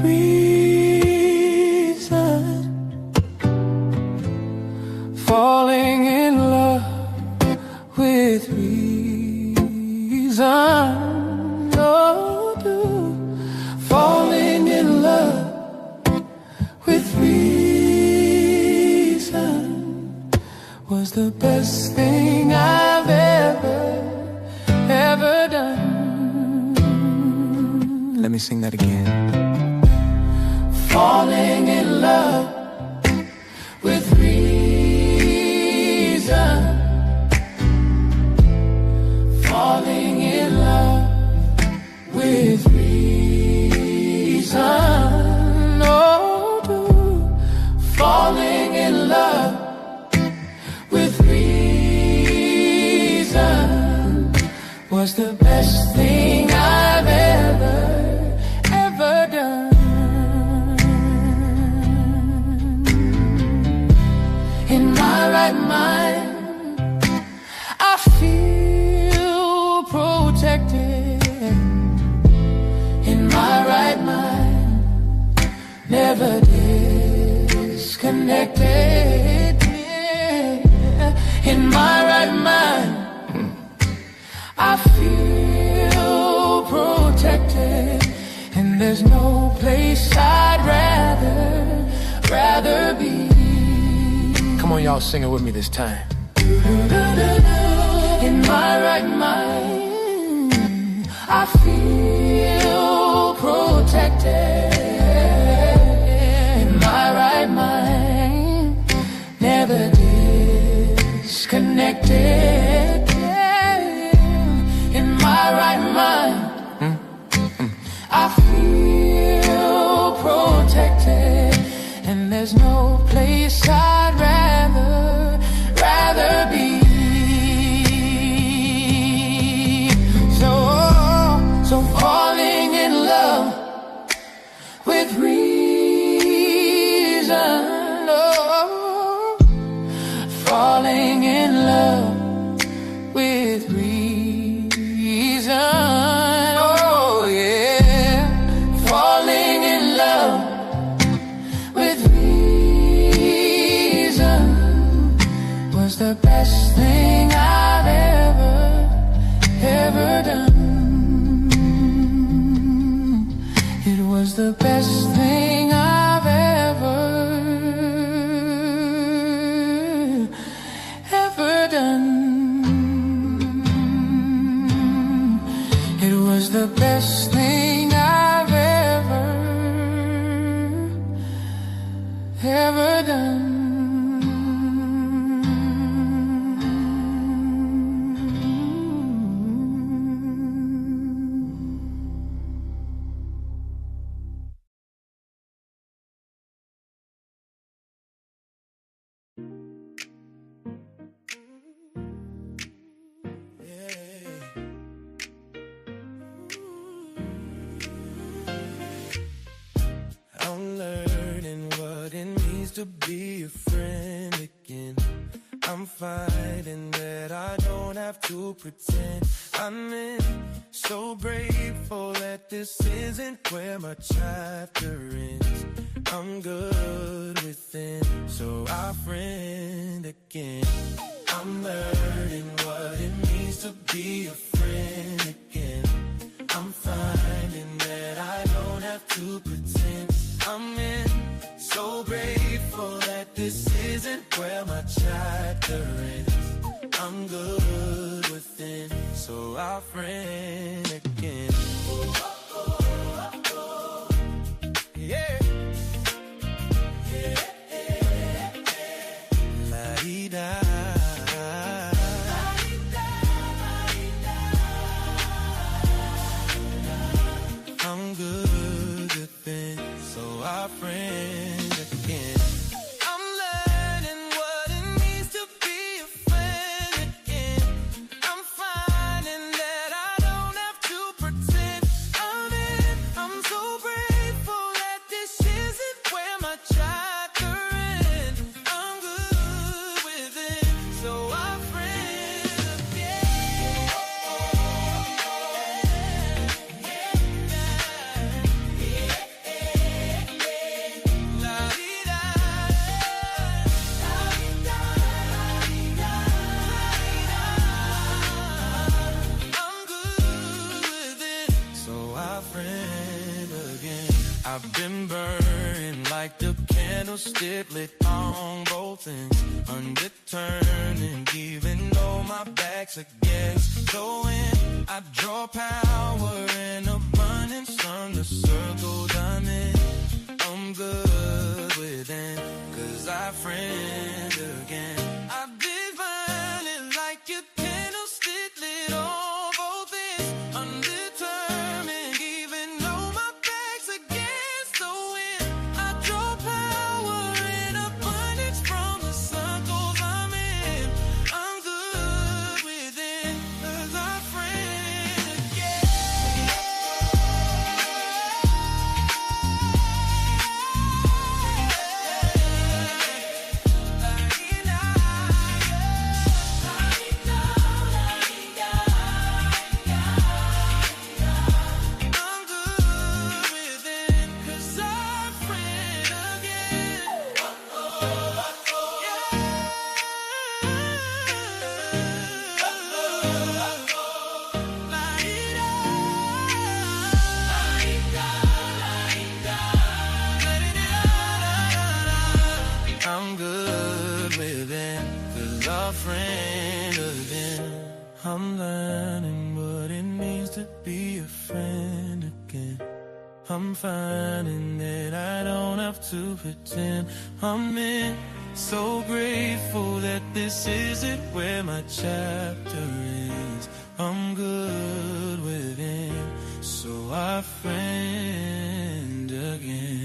reason, falling in love with reason. Oh, falling in love with reason was the best thing I've ever done. Let me sing that again. Falling in love with reason, falling in love with reason. Oh, falling in love with reason was the best thing I've ever done. In my right mind, I feel protected. In my right mind, never disconnected. In my right mind, I feel protected. And there's no place I'd rather be. Come on, y'all, sing it with me this time. In my right mind, I feel protected. In my right mind, never disconnected. In my right mind, I feel protected, and there's no place I'd rather be. So falling in love with reason, oh, falling in love with reason. The best thing I've ever done. It was the best thing I've ever done. It was the best thing I've ever done. To be a friend again, I'm finding that I don't have to pretend. I'm in, so grateful that this isn't where my chapter ends. I'm good within, so our friend again. I'm learning what it means to be a friend again. I'm finding that I don't have to pretend. I'm in, so grateful that this isn't where my chapter ends. I'm good within, so our friend again. Yeah. La-di-da. I'm good within, so our friend again. I'm learning what it means to be a friend again. I'm finding that I don't I've been burned like the candlestick lit on both ends, undetermined, even though my back's against the wind. I draw power in abundance from the circles I'm in. I'm good within, 'cause I friend again. I've been burning like a candlestick lit on both ends, undetermined, even though my back's against the wind. I draw power in abundance from the circles I'm in. I'm good within, 'cause I friend again. I'm good within, 'cause our friend again. I'm learning what it means to be a friend again. I'm finding that I don't have to pretend I'm in. So grateful that this isn't where my chapter ends. I'm good within, so our friend again.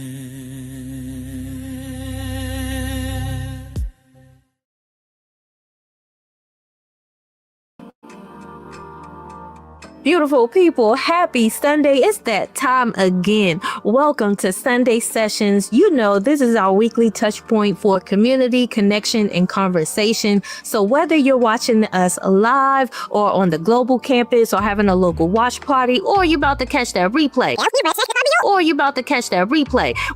Beautiful people, happy Sunday. It's that time again. Welcome to Sunday Sessions. You know, this is our weekly touch point for community, connection, and conversation. So whether you're watching us live or on the global campus or having a local watch party, or you're about to catch that replay,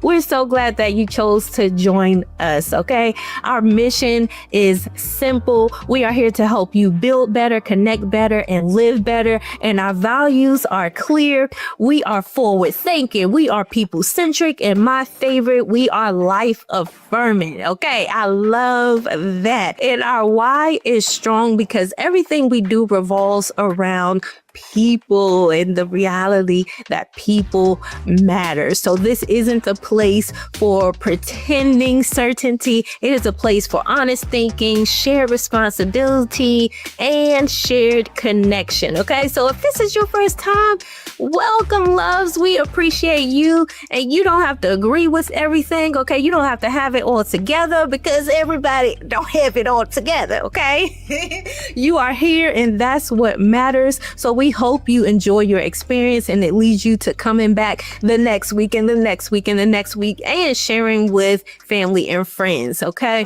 we're so glad that you chose to join us, okay? Our mission is simple. We are here to help you build better, connect better, and live better. And our values are clear. We are forward thinking. We are people centric. And my favorite, we are life affirming. Okay. I love that. And our why is strong because everything we do revolves around people and the reality that people matter. So this isn't a place for pretending certainty. It is a place for honest thinking, shared responsibility, and shared connection. Okay, so if this is your first time, welcome, loves. We appreciate you, and you don't have to agree with everything. Okay, you don't have to have it all together because everybody don't have it all together. Okay, you are here, and that's what matters. So we hope you enjoy your experience and it leads you to coming back the next week and the next week and the next week and sharing with family and friends, okay?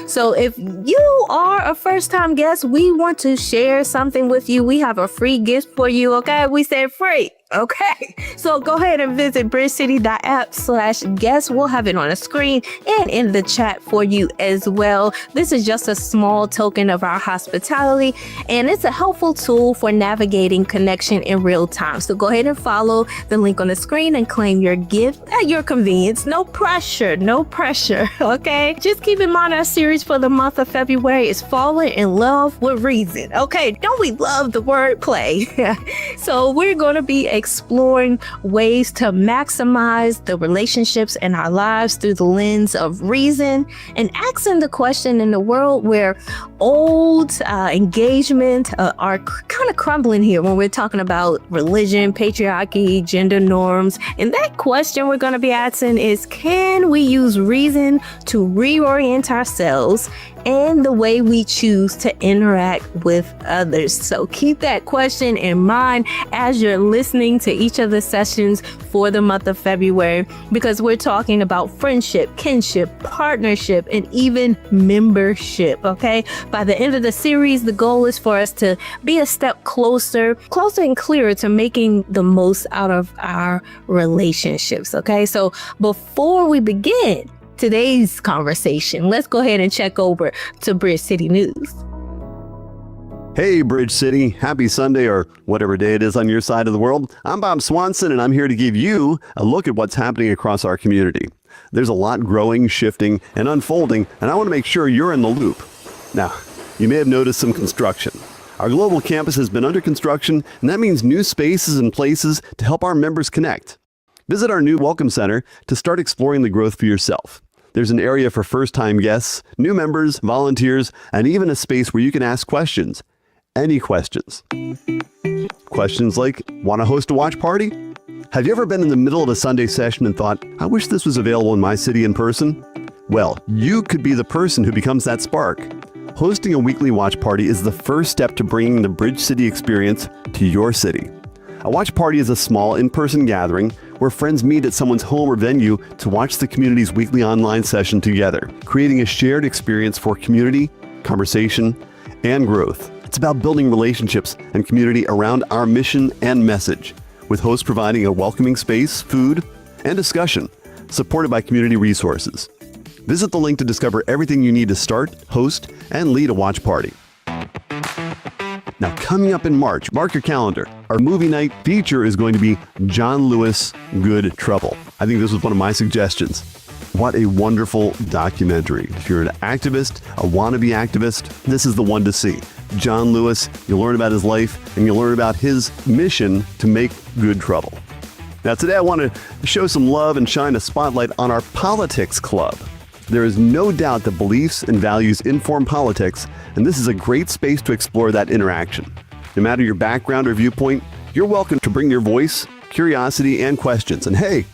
So if you are a first-time guest, we want to share something with you. We have a free gift for you, okay? We said free. Okay, so go ahead and visit bridgecity.app/guest. We'll have it on the screen and in the chat for you as well. This is just a small token of our hospitality, and it's a helpful tool for navigating connection in real time. So go ahead and follow the link on the screen and claim your gift at your convenience. No pressure, okay? Just keep in mind our series for the month of February is Falling in Love with Reason. Okay, don't we love the wordplay? So we're going to be exploring ways to maximize the relationships in our lives through the lens of reason and asking the question, in the world where old engagement are kind of crumbling here when we're talking about religion, patriarchy, gender norms. And that question we're going to be asking is, can we use reason to reorient ourselves and the way we choose to interact with others? So keep that question in mind as you're listening to each of the sessions for the month of February, because we're talking about friendship, kinship, partnership, and even membership, okay? By the end of the series, the goal is for us to be a step closer and clearer to making the most out of our relationships, okay? So before we begin today's conversation, let's go ahead and check over to Bridge City News. Hey, Bridge City. Happy Sunday, or whatever day it is on your side of the world. I'm Bob Swanson, and I'm here to give you a look at what's happening across our community. There's a lot growing, shifting, and unfolding, and I want to make sure you're in the loop. Now, you may have noticed some construction. Our global campus has been under construction, and that means new spaces and places to help our members connect. Visit our new Welcome Center to start exploring the growth for yourself. There's an area for first-time guests, new members, volunteers, and even a space where you can ask questions. Any questions. Questions like, want to host a watch party? Have you ever been in the middle of a Sunday session and thought, I wish this was available in my city in person? Well, you could be the person who becomes that spark. Hosting a weekly watch party is the first step to bringing the Bridge City experience to your city. A watch party is a small in-person gathering where friends meet at someone's home or venue to watch the community's weekly online session together, creating a shared experience for community, conversation, and growth. It's about building relationships and community around our mission and message, with hosts providing a welcoming space, food, and discussion, supported by community resources. Visit the link to discover everything you need to start, host, and lead a watch party. Now, coming up in March, mark your calendar. Our movie night feature is going to be John Lewis, Good Trouble. I think this was one of my suggestions. What a wonderful documentary. If you're an activist, a wannabe activist, this is the one to see. John Lewis, you'll learn about his life, and you'll learn about his mission to make good trouble. Now today I want to show some love and shine a spotlight on our Politics Club. There is no doubt that beliefs and values inform politics, and this is a great space to explore that interaction. No matter your background or viewpoint, you're welcome to bring your voice, curiosity, and questions. And hey,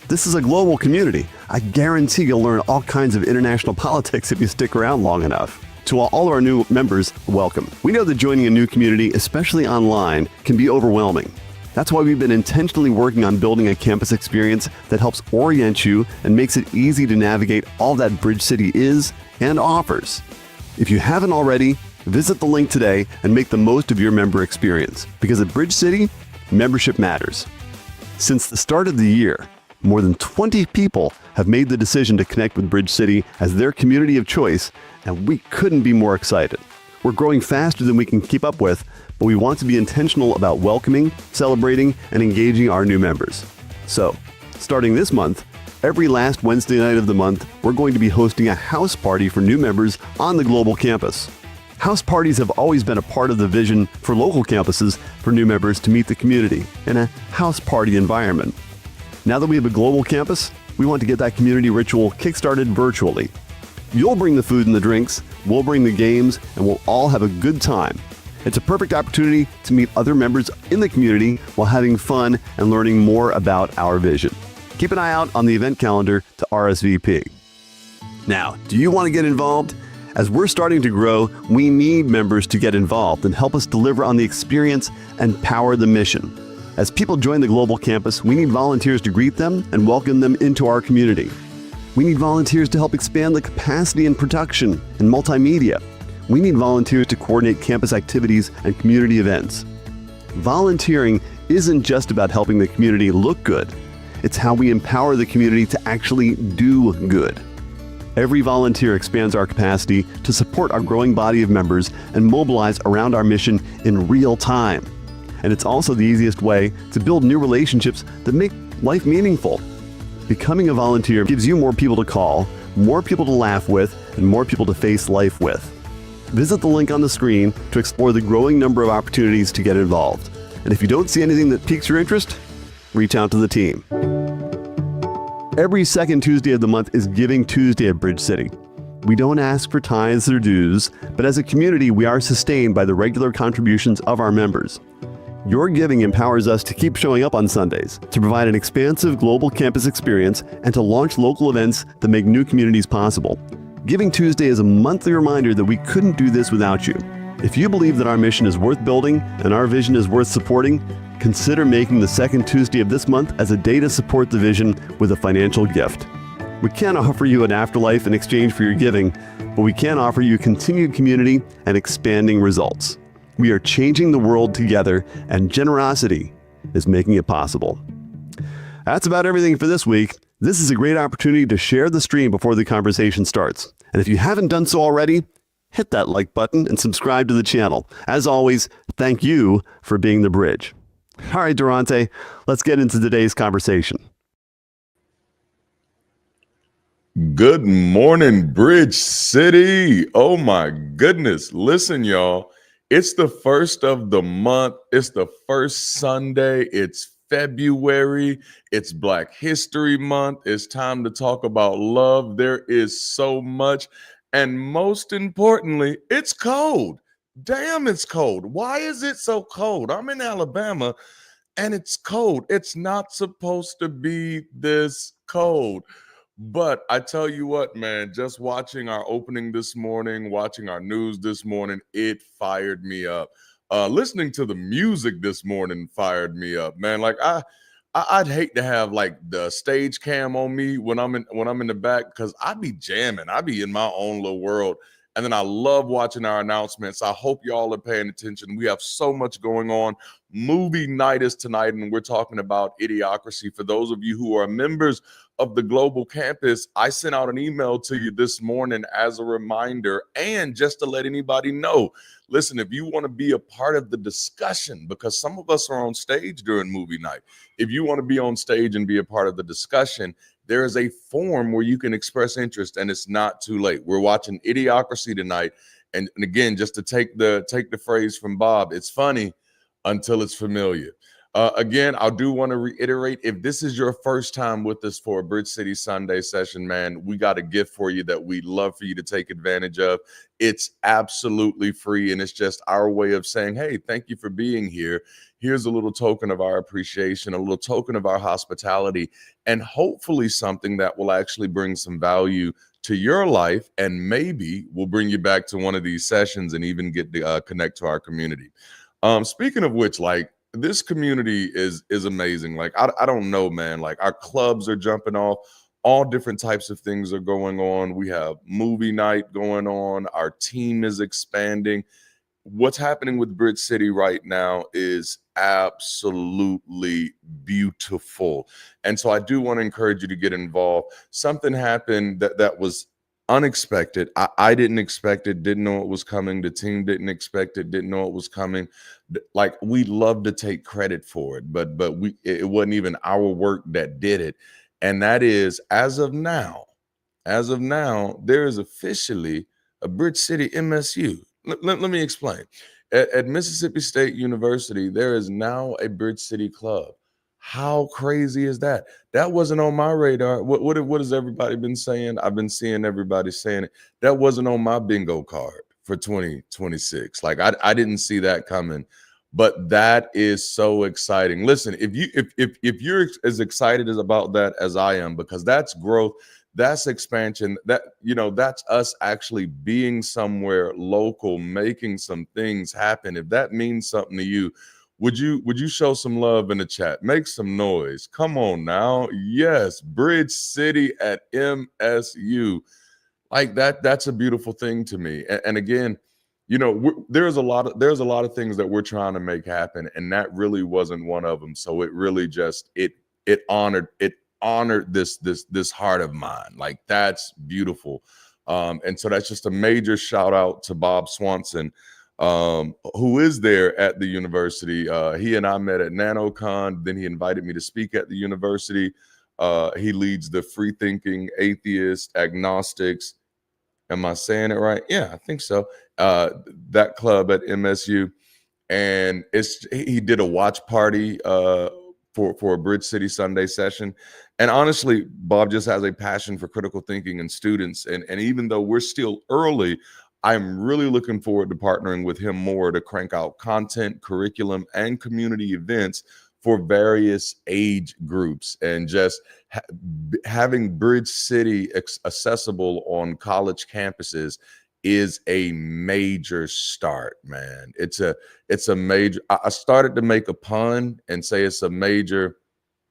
this is a global community. I guarantee you'll learn all kinds of international politics if you stick around long enough. To all of our new members, welcome. We know that joining a new community, especially online, can be overwhelming. That's why we've been intentionally working on building a campus experience that helps orient you and makes it easy to navigate all that Bridge City is and offers. If you haven't already, visit the link today and make the most of your member experience, because at Bridge City, membership matters. Since the start of the year, more than 20 people have made the decision to connect with Bridge City as their community of choice, and we couldn't be more excited. We're growing faster than we can keep up with, but we want to be intentional about welcoming, celebrating, and engaging our new members. So, starting this month, every last Wednesday night of the month, we're going to be hosting a house party for new members on the global campus. House parties have always been a part of the vision for local campuses for new members to meet the community in a house party environment. Now that we have a global campus, we want to get that community ritual kickstarted virtually. You'll bring the food and the drinks, we'll bring the games, and we'll all have a good time. It's a perfect opportunity to meet other members in the community while having fun and learning more about our vision. Keep an eye out on the event calendar to RSVP. Now, do you want to get involved? As we're starting to grow, we need members to get involved and help us deliver on the experience and power the mission. As people join the global campus, we need volunteers to greet them and welcome them into our community. We need volunteers to help expand the capacity in production and multimedia. We need volunteers to coordinate campus activities and community events. Volunteering isn't just about helping the community look good. It's how we empower the community to actually do good. Every volunteer expands our capacity to support our growing body of members and mobilize around our mission in real time. And it's also the easiest way to build new relationships that make life meaningful. Becoming a volunteer gives you more people to call, more people to laugh with, and more people to face life with. Visit the link on the screen to explore the growing number of opportunities to get involved. And if you don't see anything that piques your interest, reach out to the team. Every second Tuesday of the month is Giving Tuesday at Bridge City. We don't ask for tithes or dues, but as a community, we are sustained by the regular contributions of our members. Your giving empowers us to keep showing up on Sundays, to provide an expansive global campus experience, and to launch local events that make new communities possible. Giving Tuesday is a monthly reminder that we couldn't do this without you. If you believe that our mission is worth building and our vision is worth supporting, consider making the second Tuesday of this month as a day to support the vision with a financial gift. We can't offer you an afterlife in exchange for your giving, but we can offer you continued community and expanding results. We are changing the world together, and generosity is making it possible. That's about everything for this week. This is a great opportunity to share the stream before the conversation starts. And if you haven't done so already, hit that like button and subscribe to the channel. As always, thank you for being the bridge. All right, Darante, let's get into today's conversation. Good morning, Bridge City. Oh my goodness. Listen, y'all, it's the first of the month. It's the first Sunday. It's February. It's Black History Month. It's time to talk about love. There is so much. And most importantly, it's cold. Damn, it's cold. Why is it so cold? I'm in Alabama and it's cold. It's not supposed to be this cold. But I tell you what, man, just watching our opening this morning, watching our news this morning, it fired me up. Listening to the music this morning fired me up, man. Like I'd hate to have like the stage cam on me when I'm in the back, because I'd be jamming. I'd be in my own little world. And then I love watching our announcements. I hope y'all are paying attention. We have so much going on. Movie night is tonight, and we're talking about Idiocracy. For those of you who are members of the global campus, I sent out an email to you this morning as a reminder and just to let anybody know. Listen, if you want to be a part of the discussion, because some of us are on stage during movie night, if you want to be on stage and be a part of the discussion, there is a form where you can express interest, and it's not too late. We're watching Idiocracy tonight, and again, just to take the phrase from Bob, it's funny until it's familiar. Again, I do want to reiterate, if this is your first time with us for a Bridge City Sunday session, man, we got a gift for you that we'd love for you to take advantage of. It's absolutely free, and it's just our way of saying, hey, thank you for being here. Here's a little token of our appreciation, a little token of our hospitality, and hopefully something that will actually bring some value to your life, and maybe we'll bring you back to one of these sessions and even get to connect to our community. Speaking of which, like, this community is amazing. Like, I don't know, man. Like, our clubs are jumping off. All different types of things are going on. We have movie night going on. Our team is expanding. What's happening with Bridge City right now is absolutely beautiful. And so I do want to encourage you to get involved. Something happened that was unexpected. I didn't expect it, didn't know it was coming. The team didn't expect it, didn't know it was coming. Like, we love to take credit for it, but it wasn't even our work that did it. And that is, as of now, there is officially a Bridge City MSU. Let me explain. At Mississippi State University, there is now a Bridge City Club. How crazy is that? That wasn't on my radar. What has everybody been saying? I've been seeing everybody saying it. That wasn't on my bingo card for 2026. Like, I didn't see that coming. But that is so exciting. Listen, if you're as excited about that as I am, because that's growth, that's expansion, that's us actually being somewhere local, making some things happen. If that means something to you, would you show some love in the chat? Make some noise. Come on now. Yes, Bridge City at MSU. Like, that's a beautiful thing to me. And again, there's a lot of things that we're trying to make happen, and that really wasn't one of them. So it really just it honored this heart of mine. Like, that's beautiful. And so that's just a major shout out to Bob Swanson, who is there at the university. He and I met at NanoCon. Then he invited me to speak at the university. He leads the free thinking atheist agnostics. Am I saying it right? Yeah, I think so. That club at MSU, and he did a watch party for a Bridge City Sunday session. And honestly, Bob just has a passion for critical thinking and students. And even though we're still early, I'm really looking forward to partnering with him more to crank out content, curriculum, and community events for various age groups, and just having Bridge City accessible on college campuses is a major start, man. It's a major. I started to make a pun and say it's a major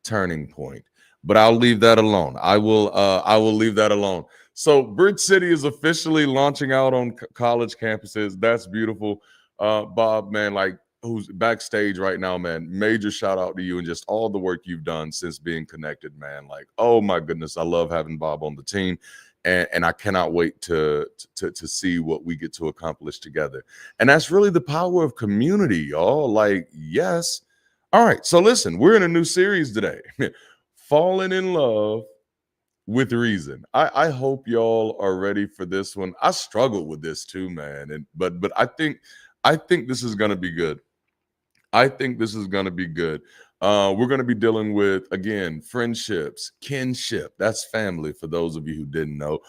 turning point, but I'll leave that alone. I will leave that alone. So Bridge City is officially launching out on college campuses. That's beautiful. Bob, man, like, who's backstage right now, man, major shout out to you and just all the work you've done since being connected, man. Like, oh my goodness, I love having Bob on the team. and I cannot wait to see what we get to accomplish together. And that's really the power of community, y'all. Like, yes. All right. So listen, we're in a new series today. Falling in love with reason. I hope y'all are ready for this one. I struggled with this too, man. And but I think this is gonna be good. I think this is going to be good. We're going to be dealing with, again, friendships, kinship. That's family, for those of you who didn't know.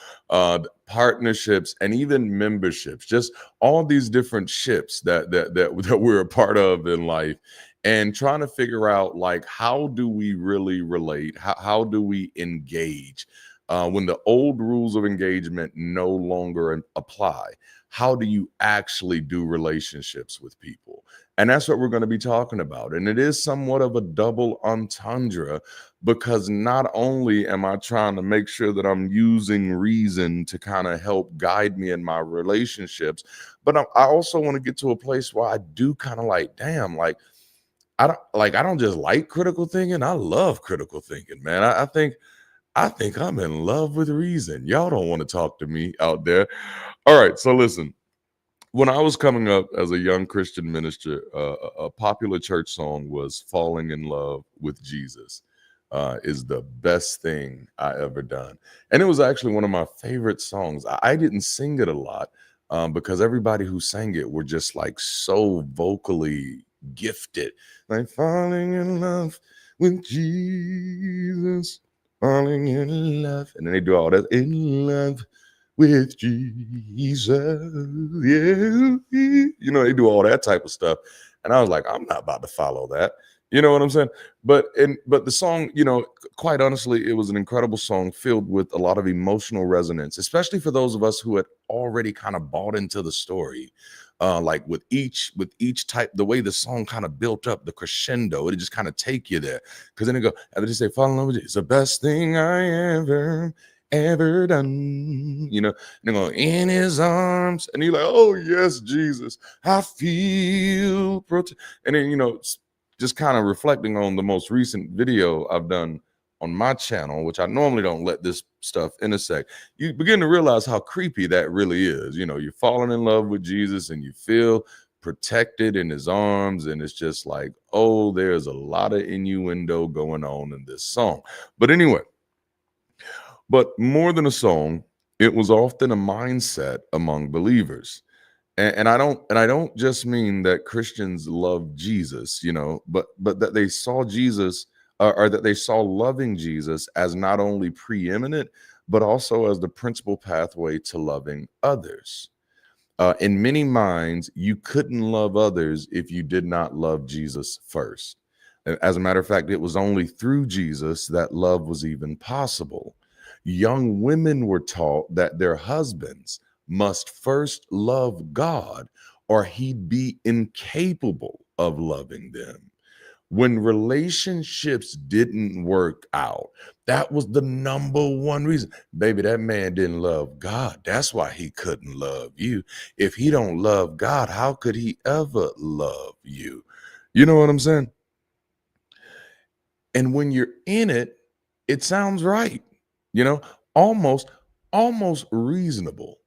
Partnerships, and even memberships. Just all these different ships that we're a part of in life, and trying to figure out, like, how do we really relate? How do we engage when the old rules of engagement no longer apply? How do you actually do relationships with people? And that's what we're going to be talking about. And it is somewhat of a double entendre, because not only am I trying to make sure that I'm using reason to kind of help guide me in my relationships, but I also want to get to a place where I do kind of like, damn, like, I don't just like critical thinking. I love critical thinking, man. I think I'm in love with reason. Y'all don't want to talk to me out there. All right, so listen. When I was coming up as a young Christian minister, a popular church song was "Falling in Love with Jesus." Is the best thing I ever done, and it was actually one of my favorite songs. I didn't sing it a lot because everybody who sang it were just like so vocally gifted, like falling in love with Jesus, falling in love, and then they do all that in love with Jesus. Yeah. They do all that type of stuff. And I was like, I'm not about to follow that. You know what I'm saying? But the song, quite honestly, it was an incredible song filled with a lot of emotional resonance, especially for those of us who had already kind of bought into the story. Like with each type, the way the song kind of built up, the crescendo, it just kind of take you there. Because then it go, after they say, fall in love with you, it's the best thing I ever done, and they go in his arms, and you're like, oh yes, Jesus, I feel and then just kind of reflecting on the most recent video I've done on my channel, which I normally don't let this stuff intersect, you begin to realize how creepy that really is. You're falling in love with Jesus and you feel protected in his arms, and it's just like, oh, there's a lot of innuendo going on in this song. But anyway, but more than a song, it was often a mindset among believers. And I don't just mean that Christians love Jesus, but that they saw Jesus, or that they saw loving Jesus as not only preeminent, but also as the principal pathway to loving others. In many minds, you couldn't love others if you did not love Jesus first. As a matter of fact, it was only through Jesus that love was even possible. Young women were taught that their husbands must first love God, or he'd be incapable of loving them. When relationships didn't work out, that was the number one reason. Baby, that man didn't love God. That's why he couldn't love you. If he don't love God, how could he ever love you? You know what I'm saying? And when you're in it, it sounds right, you know, almost, almost reasonable.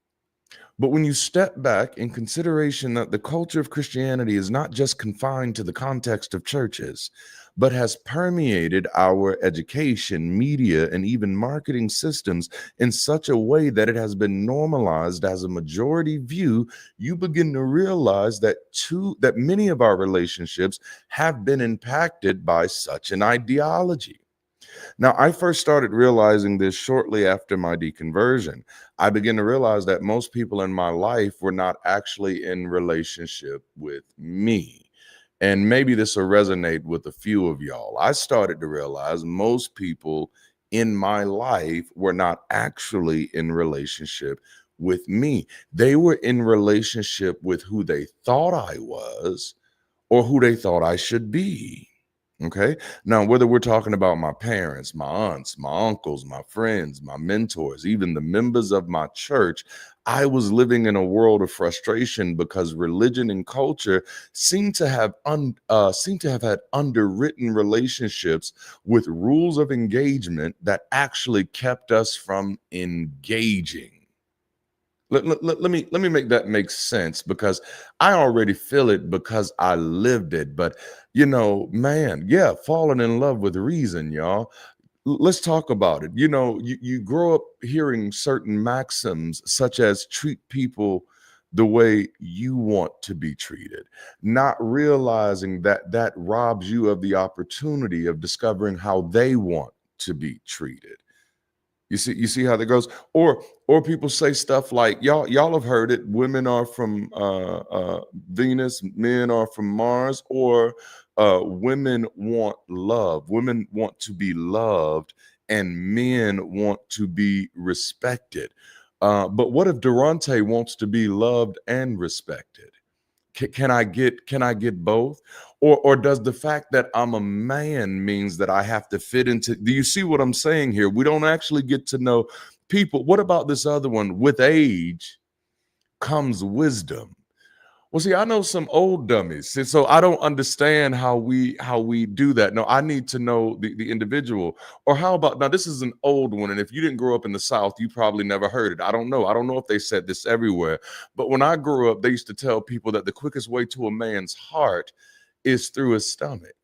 But when you step back in consideration that the culture of Christianity is not just confined to the context of churches, but has permeated our education, media, and even marketing systems in such a way that it has been normalized as a majority view, you begin to realize that many of our relationships have been impacted by such an ideology. Now, I first started realizing this shortly after my deconversion. I began to realize that most people in my life were not actually in relationship with me. And maybe this will resonate with a few of y'all. I started to realize most people in my life were not actually in relationship with me. They were in relationship with who they thought I was or who they thought I should be. Okay. Now, whether we're talking about my parents, my aunts, my uncles, my friends, my mentors, even the members of my church, I was living in a world of frustration because religion and culture seem to have had underwritten relationships with rules of engagement that actually kept us from engaging. Let me make that make sense, because I already feel it because I lived it. But man, yeah, falling in love with reason, y'all. Let's talk about it. You grow up hearing certain maxims such as treat people the way you want to be treated, not realizing that that robs you of the opportunity of discovering how they want to be treated. You see how that goes. Or people say stuff like, y'all have heard it, women are from Venus, men are from Mars. Or women want love, women want to be loved, and men want to be respected. But what if Durante wants to be loved and respected? Can I get both? Or does the fact that I'm a man means that I have to fit into? Do you see what I'm saying here? We don't actually get to know people. What about this other one? With age comes wisdom. Well, see, I know some old dummies, and so I don't understand how we do that. No, I need to know the individual. Or how about, now this is an old one, and if you didn't grow up in the South, you probably never heard it. I don't know. I don't know if they said this everywhere, but when I grew up, they used to tell people that the quickest way to a man's heart is through his stomach.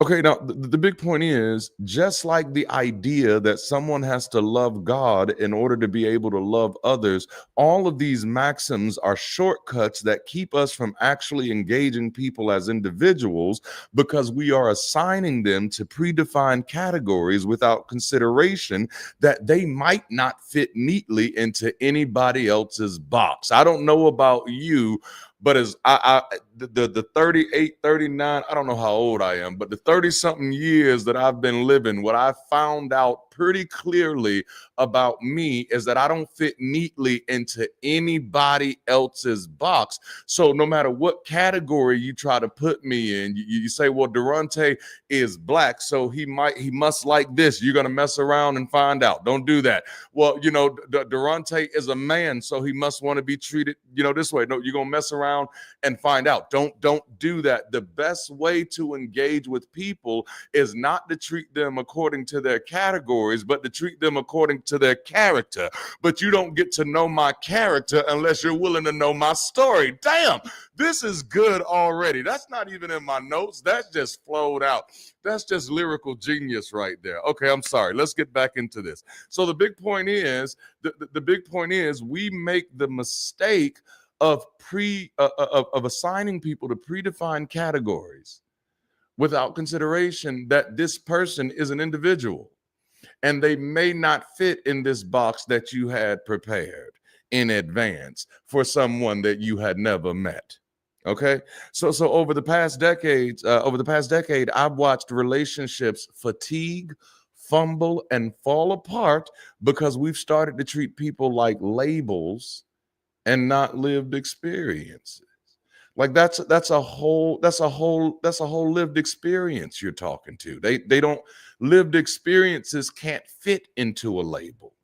Okay, now the big point is, just like the idea that someone has to love God in order to be able to love others, all of these maxims are shortcuts that keep us from actually engaging people as individuals, because we are assigning them to predefined categories without consideration that they might not fit neatly into anybody else's box. I don't know about you, but as the 38, 39, I don't know how old I am, but the 30 something years that I've been living, what I found out pretty clearly about me is that I don't fit neatly into anybody else's box. So no matter what category you try to put me in, you say, well, Durante is black, so he must like this. You're going to mess around and find out. Don't do that. Well, Durante is a man, so he must want to be treated, this way. No, you're going to mess around and find out. Don't do that. The best way to engage with people is not to treat them according to their categories, but to treat them according to their character. But you don't get to know my character unless you're willing to know my story. Damn, this is good already. That's not even in my notes. That just flowed out. That's just lyrical genius right there. Okay, I'm sorry. Let's get back into this. So the big point is, the big point is, we make the mistake of assigning people to predefined categories without consideration that this person is an individual, and they may not fit in this box that you had prepared in advance for someone that you had never met. Okay, so over the past decade, I've watched relationships fatigue, fumble, and fall apart because we've started to treat people like labels and not lived experiences. Like that's a whole lived experience you're talking to. They don't, lived experiences can't fit into a label.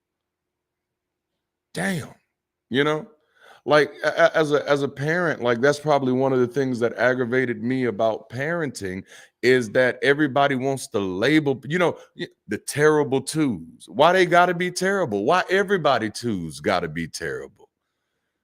Damn, you know? Like as a parent, like that's probably one of the things that aggravated me about parenting, is that everybody wants to label, the terrible twos. Why they got to be terrible? Why everybody twos got to be terrible?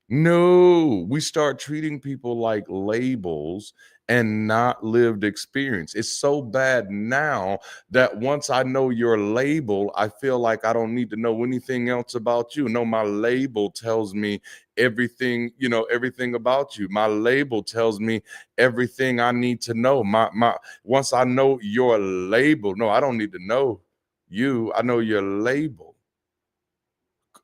No, we start treating people like labels and not lived experience. It's so bad now that once I know your label, I feel like I don't need to know anything else about you. No, my label tells me everything, everything about you. My label tells me everything I need to know. My once I know your label, no, I don't need to know you. I know your label.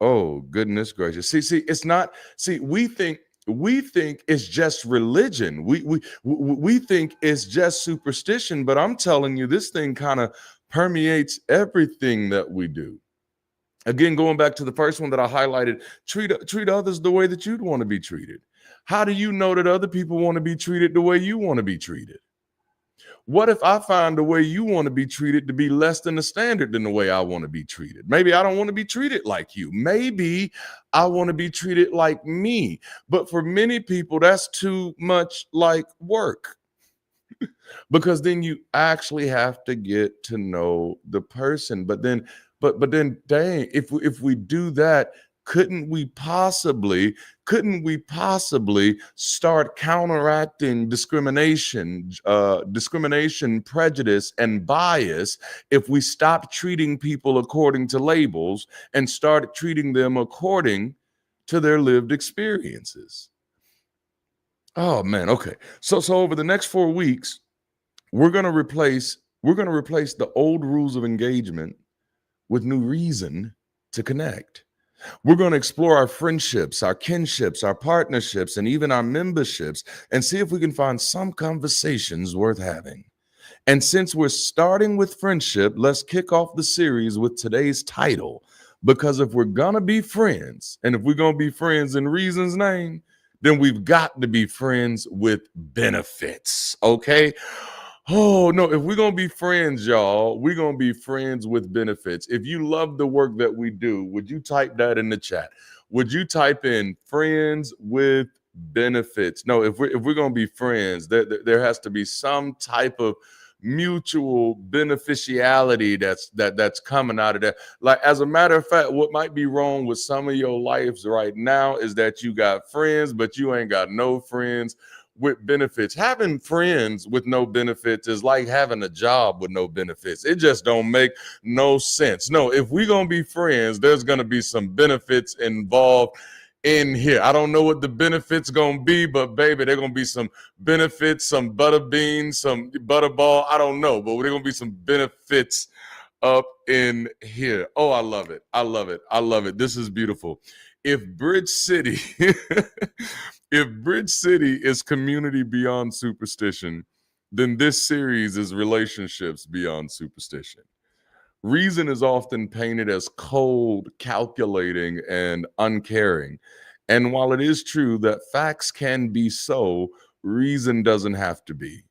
Oh, goodness gracious. See, it's not, see, we think it's just religion. We think it's just superstition, but I'm telling you, this thing kind of permeates everything that we do. Again, going back to the first one that I highlighted, treat others the way that you'd want to be treated. How do you know that other people want to be treated the way you want to be treated? What if I find the way you want to be treated to be less than the standard than the way I want to be treated? Maybe I don't want to be treated like you. Maybe I want to be treated like me. But for many people, that's too much like work, because then you actually have to get to know the person. But then dang, if we do that, couldn't we possibly start counteracting discrimination, prejudice, and bias if we stop treating people according to labels and start treating them according to their lived experiences? Oh man, okay. So over the next 4 weeks, we're going to replace the old rules of engagement with new reason to connect. We're going to explore our friendships, our kinships, our partnerships, and even our memberships, and see if we can find some conversations worth having. And since we're starting with friendship, let's kick off the series with today's title. Because if we're going to be friends, and if we're going to be friends in reason's name, then we've got to be friends with benefits, okay? Oh, no, if we're going to be friends, y'all, we're going to be friends with benefits. If you love the work that we do, would you type that in the chat? Would you type in friends with benefits? No, if we're going to be friends, there has to be some type of mutual beneficiality that's coming out of that. Like, as a matter of fact, what might be wrong with some of your lives right now is that you got friends, but you ain't got no friends with benefits. Having friends with no benefits is like having a job with no benefits. It just don't make no sense. No, if we're gonna be friends, there's gonna be some benefits involved in here. I don't know what the benefits gonna be, but baby, they're gonna be some benefits, some butter beans, some butterball. I don't know, but they're gonna be some benefits up in here. Oh, I love it. I love it. I love it. This is beautiful. If Bridge City, if Bridge City is community beyond superstition, then this series is relationships beyond superstition. Reason is often painted as cold, calculating, and uncaring. And while it is true that facts can be so, reason doesn't have to be.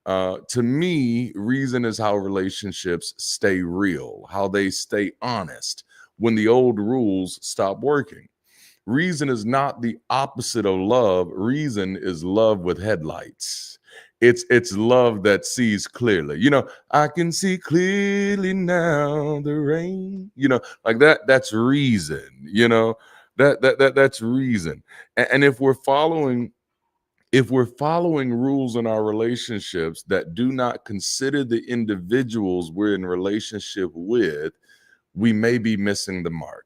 To me, reason is how relationships stay real, how they stay honest when the old rules stop working. Reason is not the opposite of love. Reason is love with headlights. It's love that sees clearly. I can see clearly now the rain. Like that. That's reason. That's reason. And if we're following rules in our relationships that do not consider the individuals we're in relationship with, we may be missing the mark.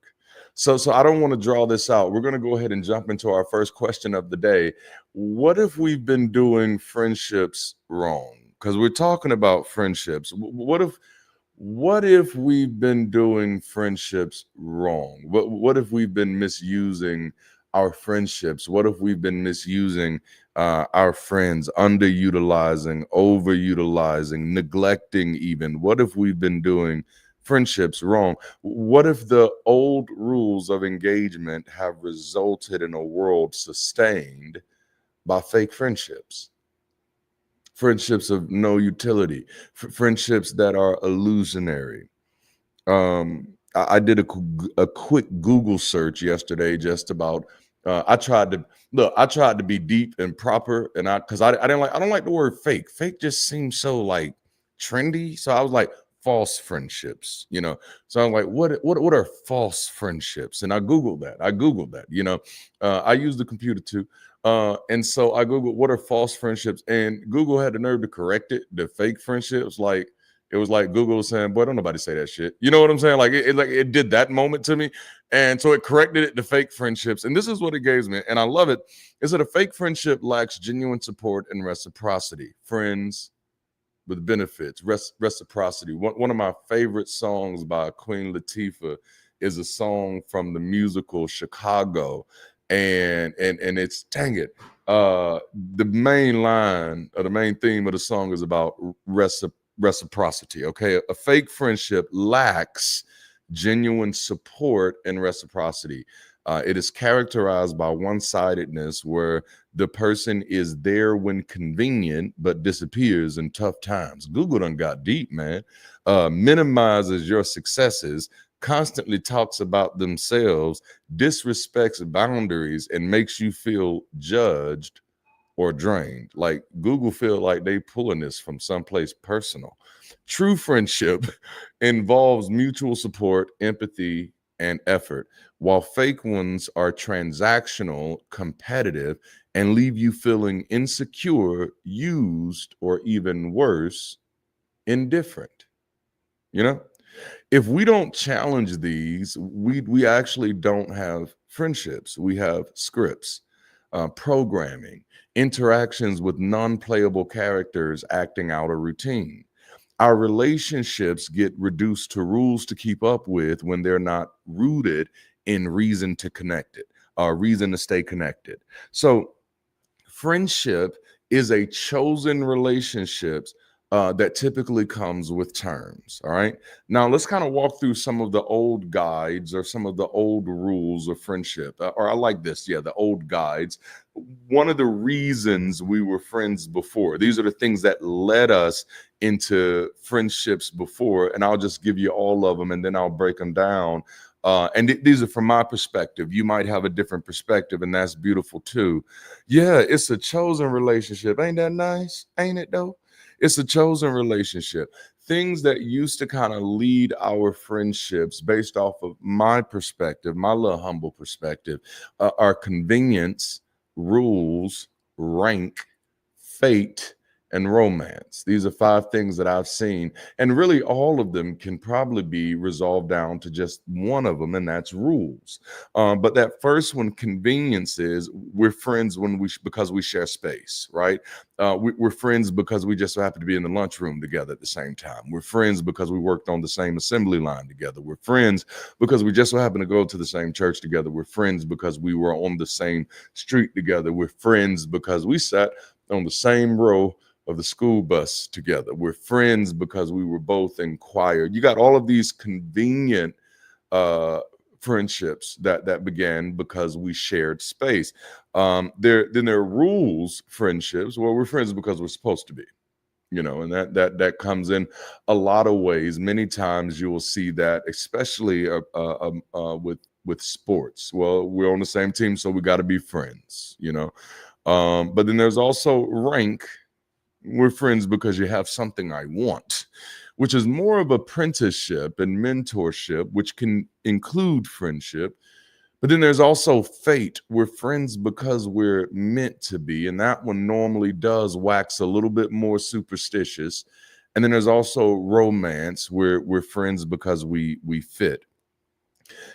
So I don't want to draw this out. We're going to go ahead and jump into our first question of the day. What if we've been doing friendships wrong? Because we're talking about friendships. What if we've been doing friendships wrong? What if we've been misusing our friendships? What if we've been misusing our friends, underutilizing, overutilizing, neglecting even? What if we've been doing friendships wrong? What if the old rules of engagement have resulted in a world sustained by fake friendships? Friendships of no utility, friendships that are illusionary. I did a quick Google search yesterday just about. I tried to be deep and proper, and I don't like the word fake. Fake just seems so like trendy. So I was like, false friendships. So I'm like, what are false friendships? And I googled that. I use the computer too. And so I googled what are false friendships, and Google had the nerve to correct it. The fake friendships, like it was like Google was saying, boy, don't nobody say that shit. You know what I'm saying? Like it did that moment to me. And so it corrected it to fake friendships. And this is what it gave me. And I love it. Is that a fake friendship lacks genuine support and reciprocity. Friends with benefits, reciprocity. One of my favorite songs by Queen Latifah is a song from the musical Chicago. And it's, dang it, the main line or the main theme of the song is about reciprocity. Okay, a fake friendship lacks genuine support and reciprocity. It is characterized by one-sidedness, where the person is there when convenient but disappears in tough times. Google done got deep, man. Minimizes your successes, constantly talks about themselves, disrespects boundaries, and makes you feel judged or drained. Like Google feel like they pulling this from someplace personal. True friendship involves mutual support, empathy, and effort, while fake ones are transactional, competitive, and leave you feeling insecure, used, or even worse, indifferent. You know, if we don't challenge these, we actually don't have friendships. We have scripts, programming, interactions with non-playable characters acting out a routine. Our relationships get reduced to rules to keep up with when they're not rooted in reason to connect it, reason to stay connected. So friendship is a chosen relationships that typically comes with terms. All right. Now let's kind of walk through some of the old guides or some of the old rules of friendship. Or I like this. Yeah, the old guides. One of the reasons we were friends before. These are the things that led us into friendships before. And I'll just give you all of them and then I'll break them down. These are from my perspective. You might have a different perspective, and that's beautiful too. Yeah, it's a chosen relationship. Ain't that nice? Ain't it though? It's a chosen relationship. Things that used to kind of lead our friendships based off of my perspective, my little humble perspective, are convenience, rules, rank, fate, and romance. These are 5 things that I've seen. And really, all of them can probably be resolved down to just one of them, and that's rules. But that first one, convenience, is we're friends because we share space, right? We're friends because we just so happen to be in the lunchroom together at the same time. We're friends because we worked on the same assembly line together. We're friends because we just so happen to go to the same church together. We're friends because we were on the same street together. We're friends because we sat on the same row of the school bus together. We're friends because we were both in choir. You got all of these convenient friendships that began because we shared space. Then there are rules friendships. Well, we're friends because we're supposed to be, and that comes in a lot of ways. Many times you will see that, especially with sports. Well, we're on the same team, so we got to be friends, but then there's also rank. We're friends because you have something I want, which is more of apprenticeship and mentorship, which can include friendship. But then there's also fate. We're friends because we're meant to be. And that one normally does wax a little bit more superstitious. And then there's also romance. We're friends because we fit.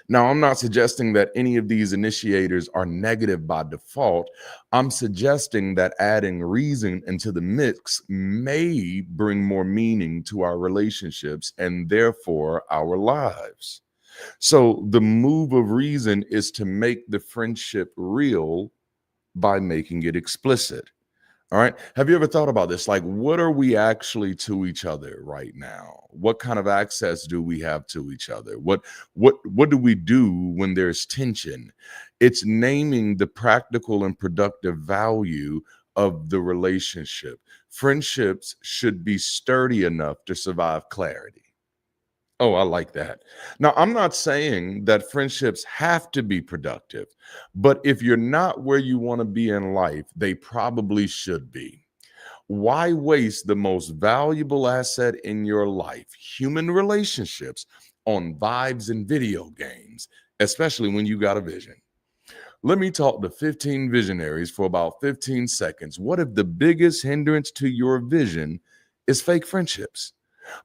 Now, I'm not suggesting that any of these initiators are negative by default. I'm suggesting that adding reason into the mix may bring more meaning to our relationships and therefore our lives. So the move of reason is to make the friendship real by making it explicit. All right. Have you ever thought about this? Like, what are we actually to each other right now? What kind of access do we have to each other? What do we do when there's tension? It's naming the practical and productive value of the relationship. Friendships should be sturdy enough to survive clarity. Oh, I like that. Now, I'm not saying that friendships have to be productive, but if you're not where you want to be in life, they probably should be. Why waste the most valuable asset in your life, human relationships, on vibes and video games, especially when you got a vision? Let me talk to 15 visionaries for about 15 seconds. What if the biggest hindrance to your vision is fake friendships?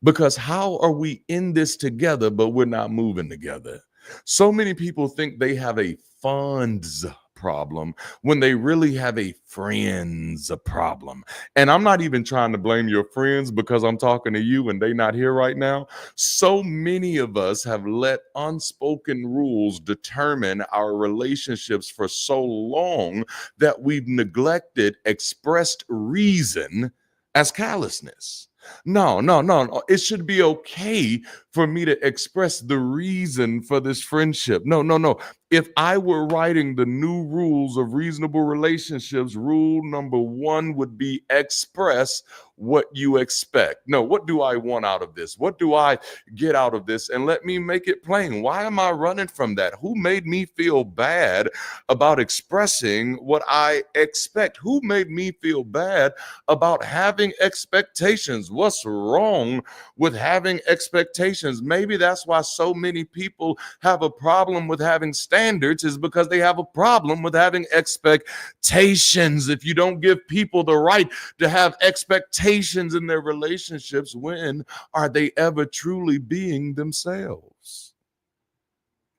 Because how are we in this together, but we're not moving together? So many people think they have a funds problem when they really have a friends problem. And I'm not even trying to blame your friends because I'm talking to you and they not here right now. So many of us have let unspoken rules determine our relationships for so long that we've neglected expressed reason as callousness. No. It should be okay for me to express the reason for this friendship. No. If I were writing the new rules of reasonable relationships, rule number 1 would be express what you expect. No, what do I want out of this? What do I get out of this? And let me make it plain. Why am I running from that? Who made me feel bad about expressing what I expect? Who made me feel bad about having expectations? What's wrong with having expectations? Maybe that's why so many people have a problem with having standards, is because they have a problem with having expectations. If you don't give people the right to have expectations in their relationships, when are they ever truly being themselves?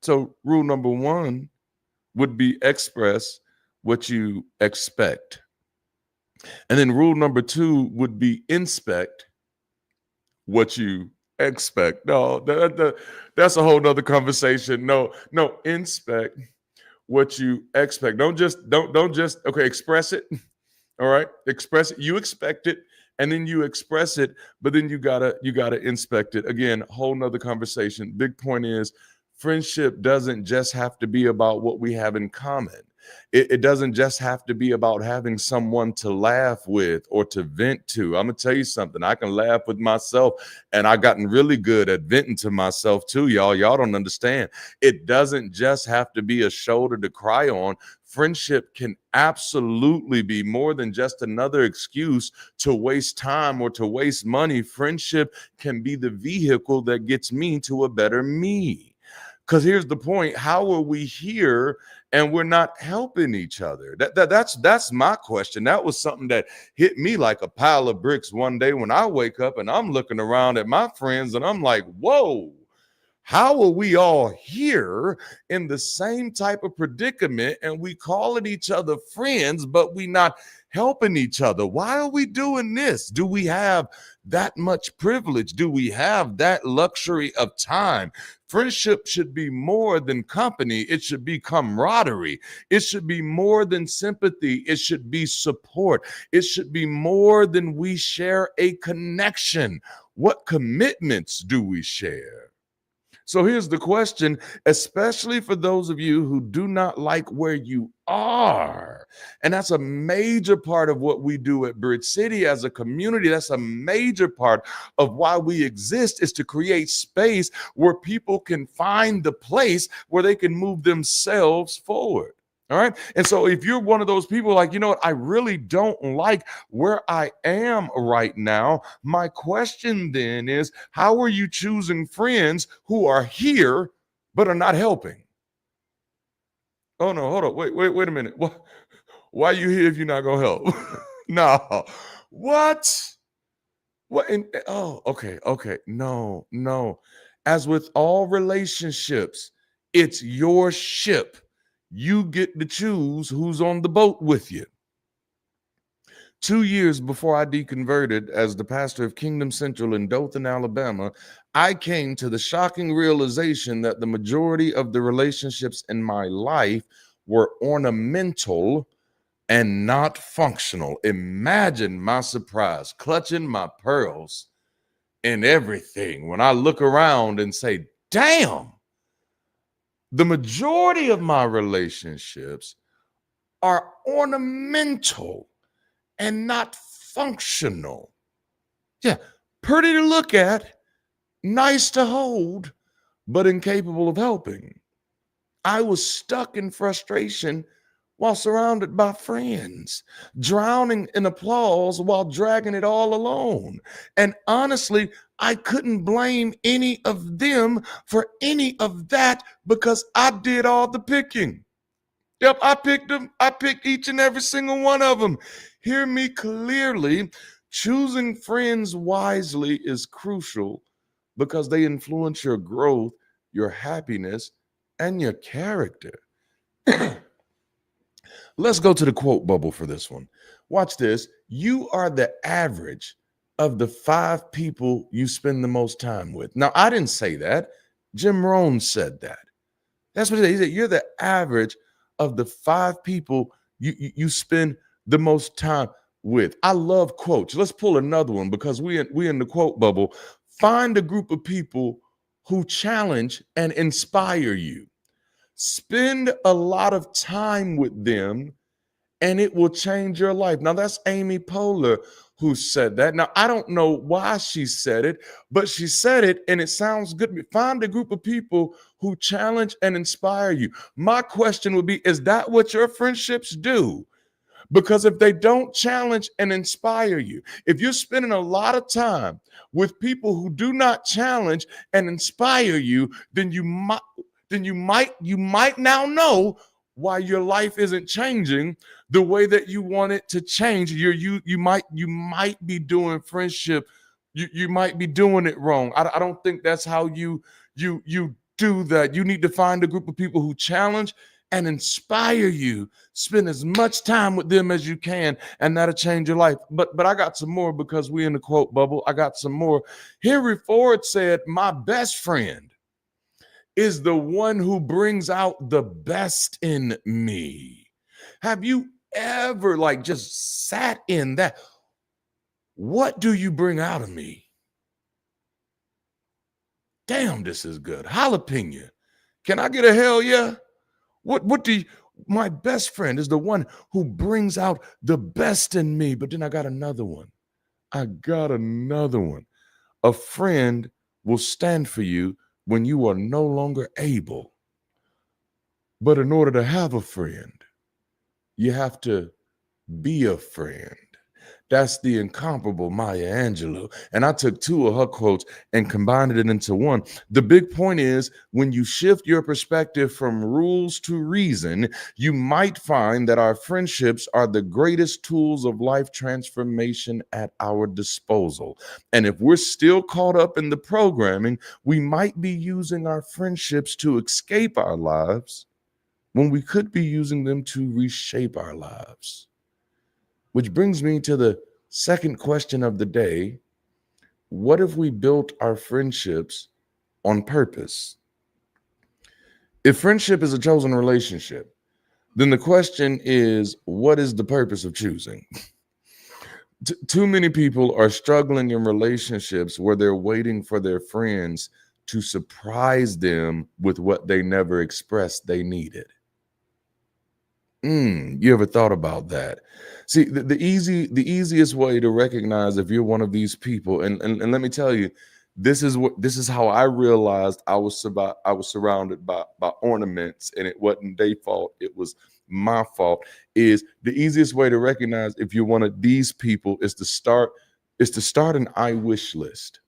So rule number 1 would be express what you expect. And then rule number 2 would be inspect what you expect. No, that's a whole nother conversation. No, inspect what you expect. Don't just okay, express it. All right, express it. You expect it, and then you express it, but then you gotta inspect it. Again, whole nother conversation. Big point is, friendship doesn't just have to be about what we have in common. It doesn't just have to be about having someone to laugh with or to vent to. I'm gonna tell you something. I can laugh with myself, and I've gotten really good at venting to myself too, y'all. Y'all don't understand. It doesn't just have to be a shoulder to cry on. Friendship can absolutely be more than just another excuse to waste time or to waste money. Friendship can be the vehicle that gets me to a better me. Because here's the point: how are we here and we're not helping each other? That's my question. That was something that hit me like a pile of bricks one day when I wake up and I'm looking around at my friends and I'm like, whoa. How are we all here in the same type of predicament and we calling each other friends, but we not helping each other? Why are we doing this? Do we have that much privilege? Do we have that luxury of time? Friendship should be more than company. It should be camaraderie. It should be more than sympathy. It should be support. It should be more than we share a connection. What commitments do we share? So here's the question, especially for those of you who do not like where you are. And that's a major part of what we do at Bridge City as a community. That's a major part of why we exist, is to create space where people can find the place where they can move themselves forward. All right. And so if you're one of those people like, you know what, I really don't like where I am right now, my question then is, how are you choosing friends who are here but are not helping? Oh, no, hold on. Wait a minute. Why are you here if you're not going to help? No. What? What? Okay. No. As with all relationships, it's your ship. You get to choose who's on the boat with you. 2 years before I deconverted as the pastor of Kingdom Central in Dothan, Alabama, I came to the shocking realization that the majority of the relationships in my life were ornamental and not functional. Imagine my surprise, clutching my pearls and everything, when I look around and say, damn, the majority of my relationships are ornamental and not functional. Yeah, pretty to look at, nice to hold, but incapable of helping. I was stuck in frustration while surrounded by friends, drowning in applause while dragging it all alone. And honestly, I couldn't blame any of them for any of that because I did all the picking. Yep, I picked them. I picked each and every single one of them. Hear me clearly. Choosing friends wisely is crucial because they influence your growth, your happiness, and your character. Let's go to the quote bubble for this one. Watch this. You are the average of the 5 people you spend the most time with. Now, I didn't say that. Jim Rohn said that. That's what he said. He said, you're the average of the 5 people you spend the most time with. I love quotes. Let's pull another one because we in the quote bubble. Find a group of people who challenge and inspire you. Spend a lot of time with them and it will change your life. Now, that's Amy Poehler who said that. Now, I don't know why she said it, but she said it and it sounds good. Find a group of people who challenge and inspire you. My question would be, is that what your friendships do? Because if they don't challenge and inspire you, if you're spending a lot of time with people who do not challenge and inspire you, then you might now know why your life isn't changing the way that you want it to change. You might be doing friendship. You might be doing it wrong. I don't think that's how you do that. You need to find a group of people who challenge and inspire you. Spend as much time with them as you can, and that'll change your life. But I got some more because we in the quote bubble. I got some more. Henry Ford said, "My best friend is the one who brings out the best in me." Have you ever just sat in that? What do you bring out of me? Damn, this is good. Jalapeno. Can I get a hell yeah? What do you, my best friend is the one who brings out the best in me. But then I got another one. A friend will stand for you when you are no longer able. But in order to have a friend, you have to be a friend. That's the incomparable Maya Angelou. And I took two of her quotes and combined it into one. The big point is, when you shift your perspective from rules to reason, you might find that our friendships are the greatest tools of life transformation at our disposal. And if we're still caught up in the programming, we might be using our friendships to escape our lives when we could be using them to reshape our lives. Which brings me to the second question of the day. What if we built our friendships on purpose? If friendship is a chosen relationship, then the question is, what is the purpose of choosing? Too many people are struggling in relationships where they're waiting for their friends to surprise them with what they never expressed they needed. You ever thought about that? See, the easiest way to recognize if you're one of these people, and let me tell you, this is how I realized I was surrounded by ornaments, and it wasn't their fault, it was my fault. Is the easiest way to recognize if you're one of these people is to start an I wish list.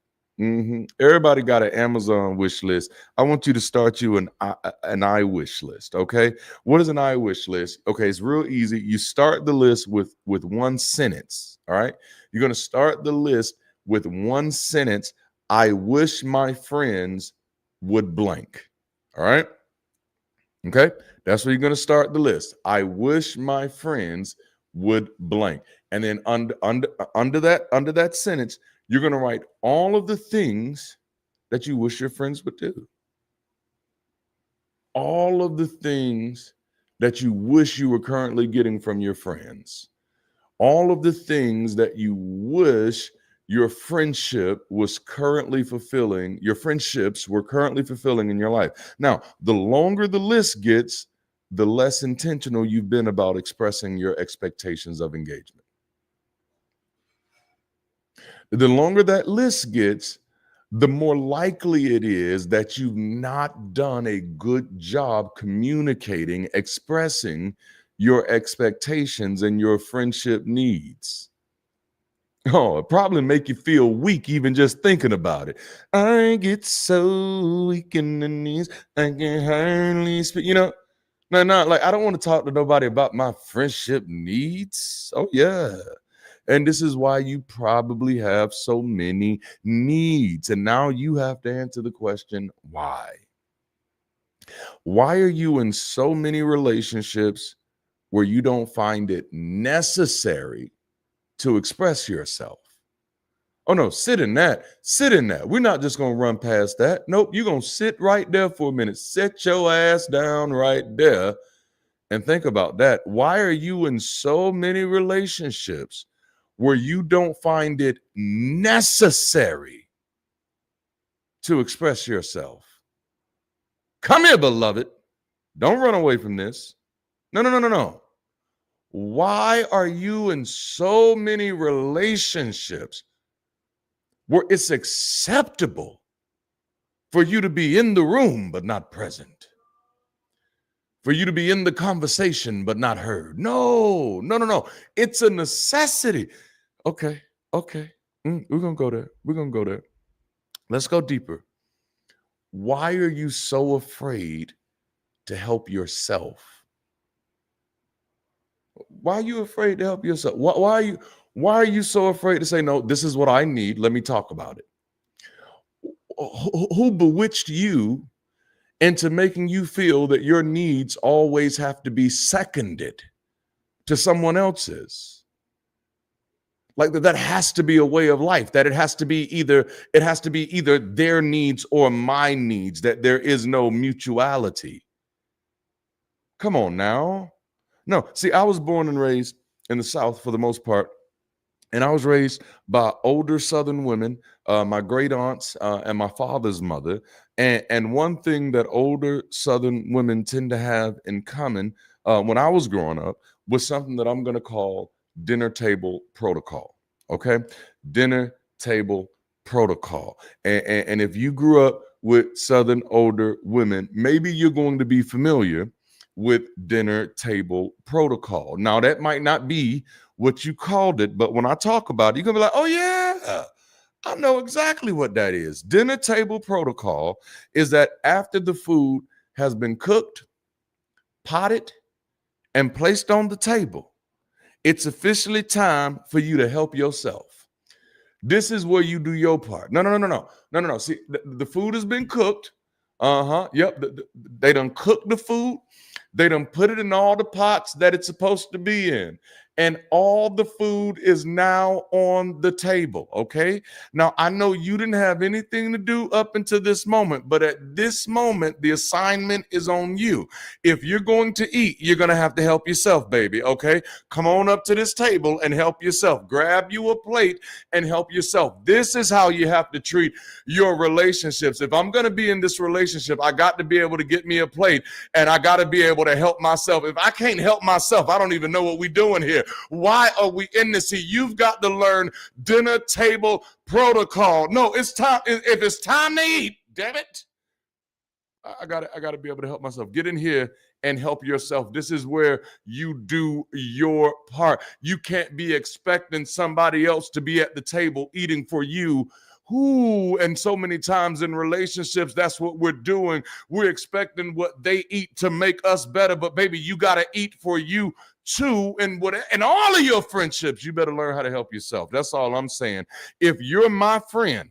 Everybody got an Amazon wish list. I want you to start you an I wish list. Okay. What is an I wish list? Okay. It's real easy. You start the list with one sentence. All right. You're going to start the list with one sentence. I wish my friends would blank. All right. Okay. That's where you're going to start the list. I wish my friends would blank. And then under that sentence, you're going to write all of the things that you wish your friends would do. All of the things that you wish you were currently getting from your friends. All of the things that you wish your friendship was currently fulfilling, your friendships were currently fulfilling in your life. Now, the longer the list gets, the less intentional you've been about expressing your expectations of engagement. The longer that list gets, the more likely it is that you've not done a good job communicating, expressing your expectations and your friendship needs. Oh, it probably make you feel weak even just thinking about it. I get so weak in the knees, I can hardly speak. No, like I don't want to talk to nobody about my friendship needs. Oh, yeah. And this is why you probably have so many needs. And now you have to answer the question, why? Why are you in so many relationships where you don't find it necessary to express yourself? Oh, no, sit in that. We're not just going to run past that. Nope, you're going to sit right there for a minute. Set your ass down right there and think about that. Why are you in so many relationships where you don't find it necessary to express yourself. Come here, beloved. Don't run away from this. No. Why are you in so many relationships where it's acceptable for you to be in the room but not present? For you to be in the conversation but not heard? No. It's a necessity. Okay. We're going to go there. Let's go deeper. Why are you so afraid to help yourself? Why are you afraid to help yourself? Why are you so afraid to say, no, this is what I need. Let me talk about it. Who bewitched you into making you feel that your needs always have to be seconded to someone else's? Like that has to be a way of life, that it has to be either their needs or my needs, that there is no mutuality. Come on now. No, see, I was born and raised in the South for the most part, and I was raised by older Southern women, my great aunts and my father's mother. And one thing that older Southern women tend to have in common when I was growing up was something that I'm going to call dinner table protocol. Okay, dinner table protocol. And if you grew up with Southern older women, maybe you're going to be familiar with dinner table protocol. Now, that might not be what you called it, but when I talk about it, you're gonna be like, oh yeah, I know exactly what that is. Dinner table protocol is that after the food has been cooked, potted, and placed on the table, it's officially time for you to help yourself. This is where you do your part. No. See, the food has been cooked. Yep. They done cooked the food. They done put it in all the pots that it's supposed to be in. And all the food is now on the table, okay? Now, I know you didn't have anything to do up until this moment, but at this moment, the assignment is on you. If you're going to eat, you're going to have to help yourself, baby, okay? Come on up to this table and help yourself. Grab you a plate and help yourself. This is how you have to treat your relationships. If I'm going to be in this relationship, I got to be able to get me a plate and I got to be able to help myself. If I can't help myself, I don't even know what we're doing here. Why are we in this? See, you've got to learn dinner table protocol. No, it's time. If it's time to eat, damn it, I got to be able to help myself. Get in here and help yourself. This is where you do your part. You can't be expecting somebody else to be at the table eating for you. And so many times in relationships, that's what we're doing. We're expecting what they eat to make us better. But baby, you got to eat for you too. And all of your friendships, you better learn how to help yourself. That's all I'm saying. If you're my friend,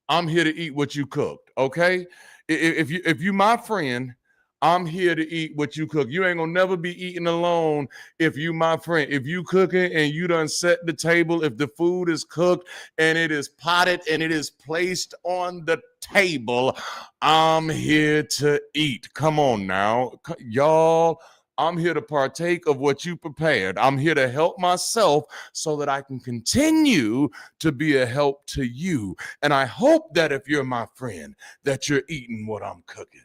I'm here to eat what you cooked. Okay. If you my friend, I'm here to eat what you cook. You ain't gonna never be eating alone if you my friend. If you cooking and you done set the table, if the food is cooked and it is potted and it is placed on the table, I'm here to eat. Come on now, y'all. I'm here to partake of what you prepared. I'm here to help myself so that I can continue to be a help to you. And I hope that if you're my friend, that you're eating what I'm cooking.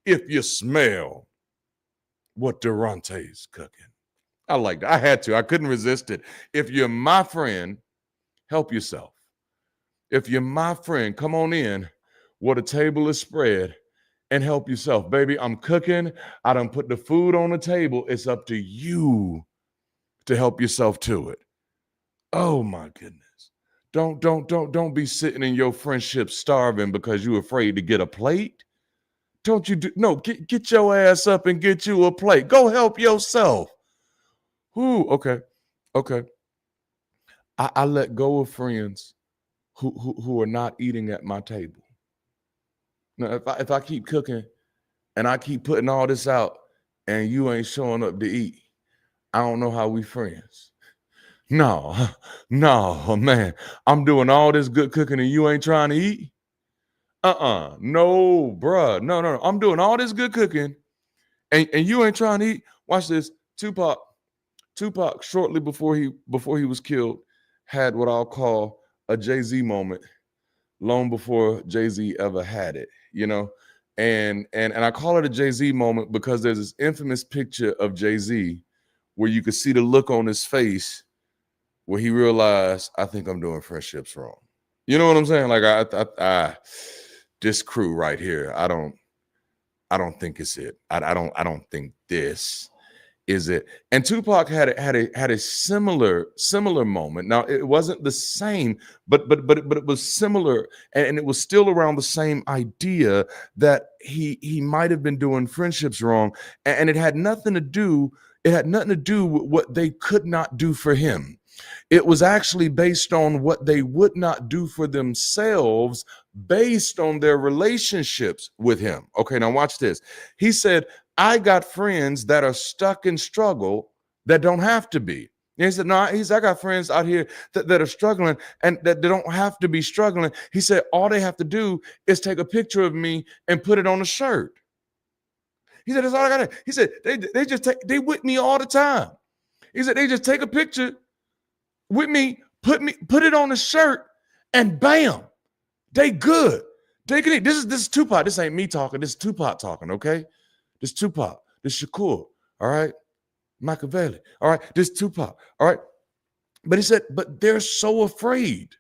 If you smell what Darante's cooking. I like that. I had to. I couldn't resist it. If you're my friend, help yourself. If you're my friend, come on in where the table is spread and help yourself. Baby, I'm cooking. I done put the food on the table. It's up to you to help yourself to it. Oh my goodness. Don't be sitting in your friendship starving because you're afraid to get a plate. Don't you do no, get your ass up and get you a plate. Go help yourself. Okay. I let go of friends who are not eating at my table. Now, if I keep cooking and I keep putting all this out and you ain't showing up to eat, I don't know how we friends. No, man. I'm doing all this good cooking and you ain't trying to eat. No, bruh. No. I'm doing all this good cooking and you ain't trying to eat. Watch this. Tupac, Tupac, shortly before he was killed, had what I'll call a Jay-Z moment, long before Jay-Z ever had it, you know. And I call it a Jay-Z moment because there's this infamous picture of Jay-Z where you could see the look on his face where he realized, I think I'm doing friendships wrong. You know what I'm saying? Like I this crew right here, I don't think it's it. I don't think this is it. And Tupac had a similar moment. Now it wasn't the same, but it was similar, and it was still around the same idea that he might have been doing friendships wrong, and it had nothing to do. It had nothing to do with what they could not do for him. It was actually based on what they would not do for themselves based on their relationships with him. Okay, now watch this. He said, I got friends that are stuck in struggle that don't have to be. And he said, no, I got friends out here that are struggling and that they don't have to be struggling. He said, all they have to do is take a picture of me and put it on a shirt. He said, that's all I got to. He said, they with me all the time. He said, they just take a picture with me, put it on the shirt, and bam, they good. Take it. This is Tupac. This ain't me talking. This is Tupac talking. Okay, this Tupac. This Shakur. All right, Machiavelli. All right, this Tupac. All right, but he said, but they're so afraid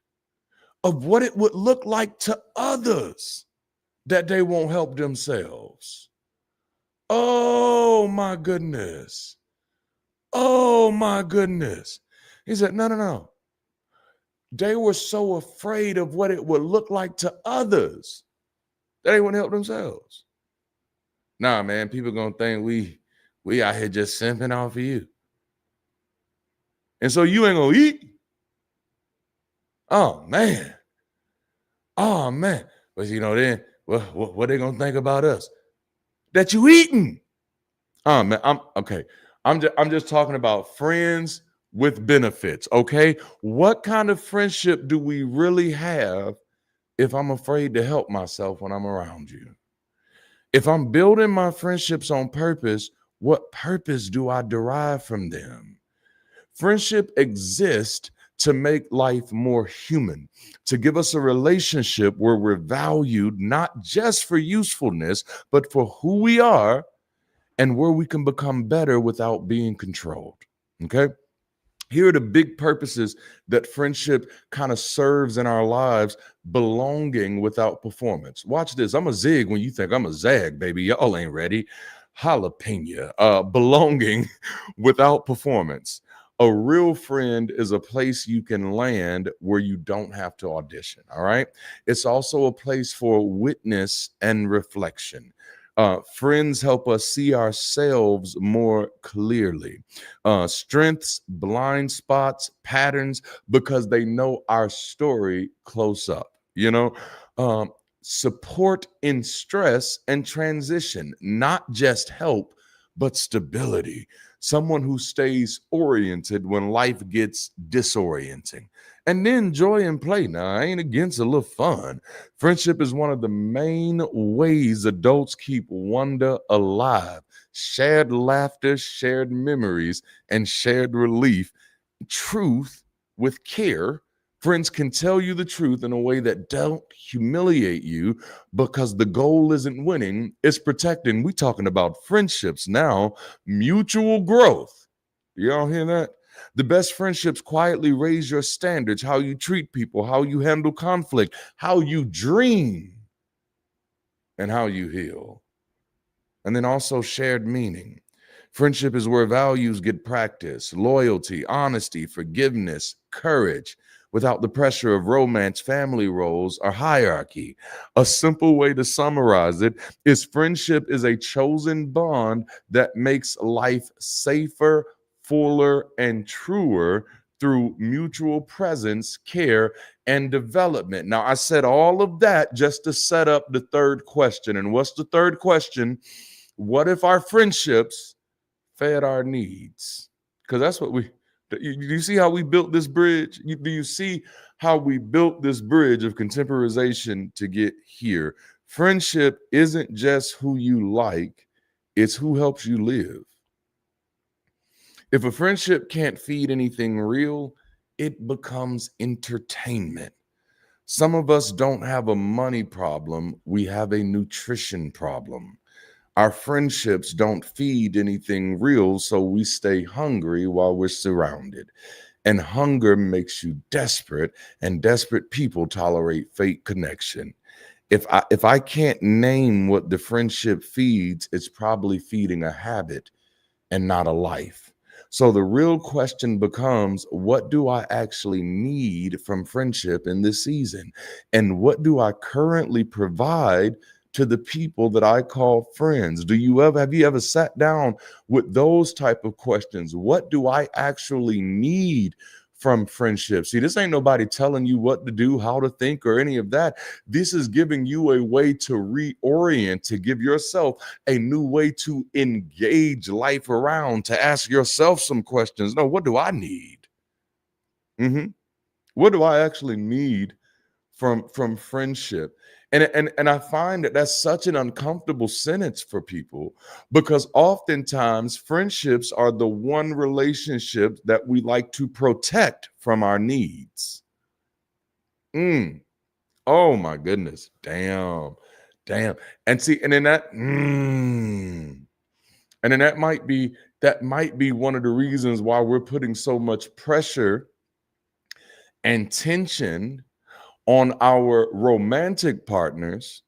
of what it would look like to others that they won't help themselves. Oh my goodness. Oh my goodness. He said, no. They were so afraid of what it would look like to others that they wouldn't help themselves. Nah, man, people gonna think we out here just simping off of you. And so you ain't gonna eat. Oh man. But you know, then what they gonna think about us? That you eating. Oh man, I'm just talking about friends with benefits, okay? What kind of friendship do we really have if I'm afraid to help myself when I'm around you? If I'm building my friendships on purpose, what purpose do I derive from them? Friendship exists to make life more human, to give us a relationship where we're valued not just for usefulness, but for who we are and where we can become better without being controlled, okay? Here are the big purposes that friendship kind of serves in our lives: belonging without performance. Watch this. I'm a zig when you think I'm a zag, baby. Y'all ain't ready. Jalapeno. Belonging without performance. A real friend is a place you can land where you don't have to audition. All right. It's also a place for witness and reflection. Friends help us see ourselves more clearly. Strengths, blind spots, patterns, because they know our story close up. You know, support in stress and transition, not just help, but stability. Someone who stays oriented when life gets disorienting. And then joy and play. Now, I ain't against a little fun. Friendship is one of the main ways adults keep wonder alive. Shared laughter, shared memories, and shared relief. Truth with care. Friends can tell you the truth in a way that don't humiliate you, because the goal isn't winning, it's protecting. We talking about friendships now, mutual growth. Y'all hear that? The best friendships quietly raise your standards, how you treat people, how you handle conflict, how you dream, and how you heal. And then also shared meaning. Friendship is where values get practiced: loyalty, honesty, forgiveness, courage, without the pressure of romance, family roles, or hierarchy. A simple way to summarize it is friendship is a chosen bond that makes life safer, fuller, and truer through mutual presence, care, and development. Now, I said all of that just to set up the third question. And what's the third question? What if our friendships fed our needs? Because that's what you see how we built this bridge? Do you see how we built this bridge of contemporization to get here? Friendship isn't just who you like, it's who helps you live. If a friendship can't feed anything real, it becomes entertainment. Some of us don't have a money problem, we have a nutrition problem. Our friendships don't feed anything real, so we stay hungry while we're surrounded. And hunger makes you desperate, and desperate people tolerate fake connection. If I can't name what the friendship feeds, it's probably feeding a habit and not a life. So the real question becomes, what do I actually need from friendship in this season? And what do I currently provide to the people that I call friends? Have you ever sat down with those type of questions? What do I actually need from friendship? See, this ain't nobody telling you what to do, how to think, or any of that. This is giving you a way to reorient, to give yourself a new way to engage life around, to ask yourself some questions. No, what do I need? What do I actually need from friendship? And I find that that's such an uncomfortable sentence for people, because oftentimes friendships are the one relationship that we like to protect from our needs. Oh my goodness. Damn. And see, and then that might be one of the reasons why we're putting so much pressure and tension on our romantic partners,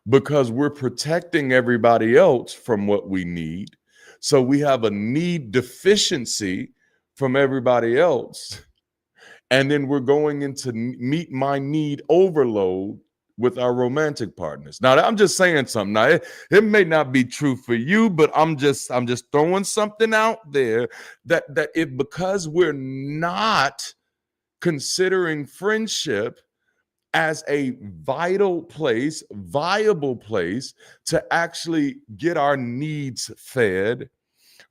because we're protecting everybody else from what we need. So we have a need deficiency from everybody else. And then we're going into meet my need overload with our romantic partners. Now, I'm just saying something. Now, it may not be true for you, but I'm just throwing something out there that if, because we're not considering friendship as a viable place to actually get our needs fed,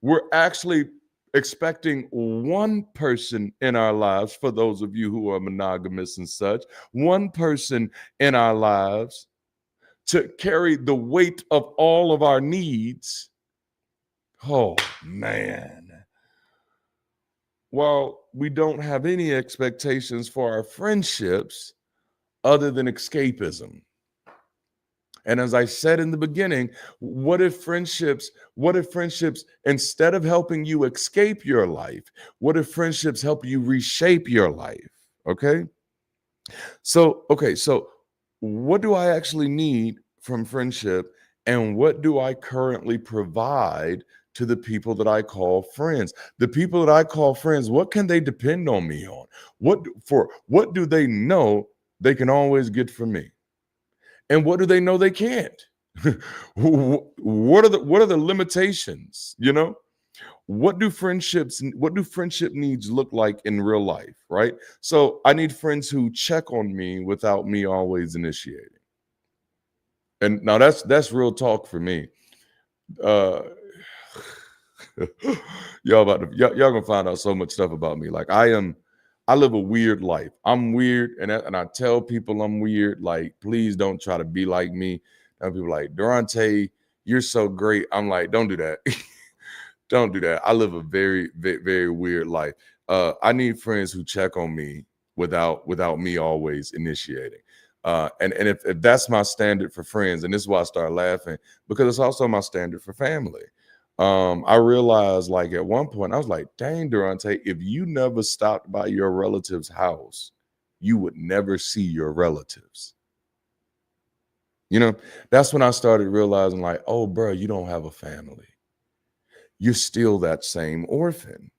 we're actually expecting one person in our lives, for those of you who are monogamous and such, one person in our lives to carry the weight of all of our needs. Oh, man. Well, we don't have any expectations for our friendships other than escapism. And as I said in the beginning, what if friendships, instead of helping you escape your life, what if friendships help you reshape your life? Okay. So what do I actually need from friendship, and what do I currently provide to the people that I call friends? The people that I call friends, what can they depend on me on? What do they know they can always get from me? And what do they know they can't? What are the limitations? What do friendship needs look like in real life, right? So I need friends who check on me without me always initiating. And now that's real talk for me. Y'all gonna find out so much stuff about me. Like, I live a weird life. I'm weird, and I tell people I'm weird. Like, please don't try to be like me. And people like, Darante, you're so great. I'm like, don't do that. Don't do that. I live a very, very, very weird life. I need friends who check on me without me always initiating. And if that's my standard for friends, and this is why I start laughing, because it's also my standard for family. I realized, like, at one point I was like, dang, Darante, if you never stopped by your relative's house, you would never see your relatives. That's when I started realizing, like, oh, bro, you don't have a family. You're still that same orphan.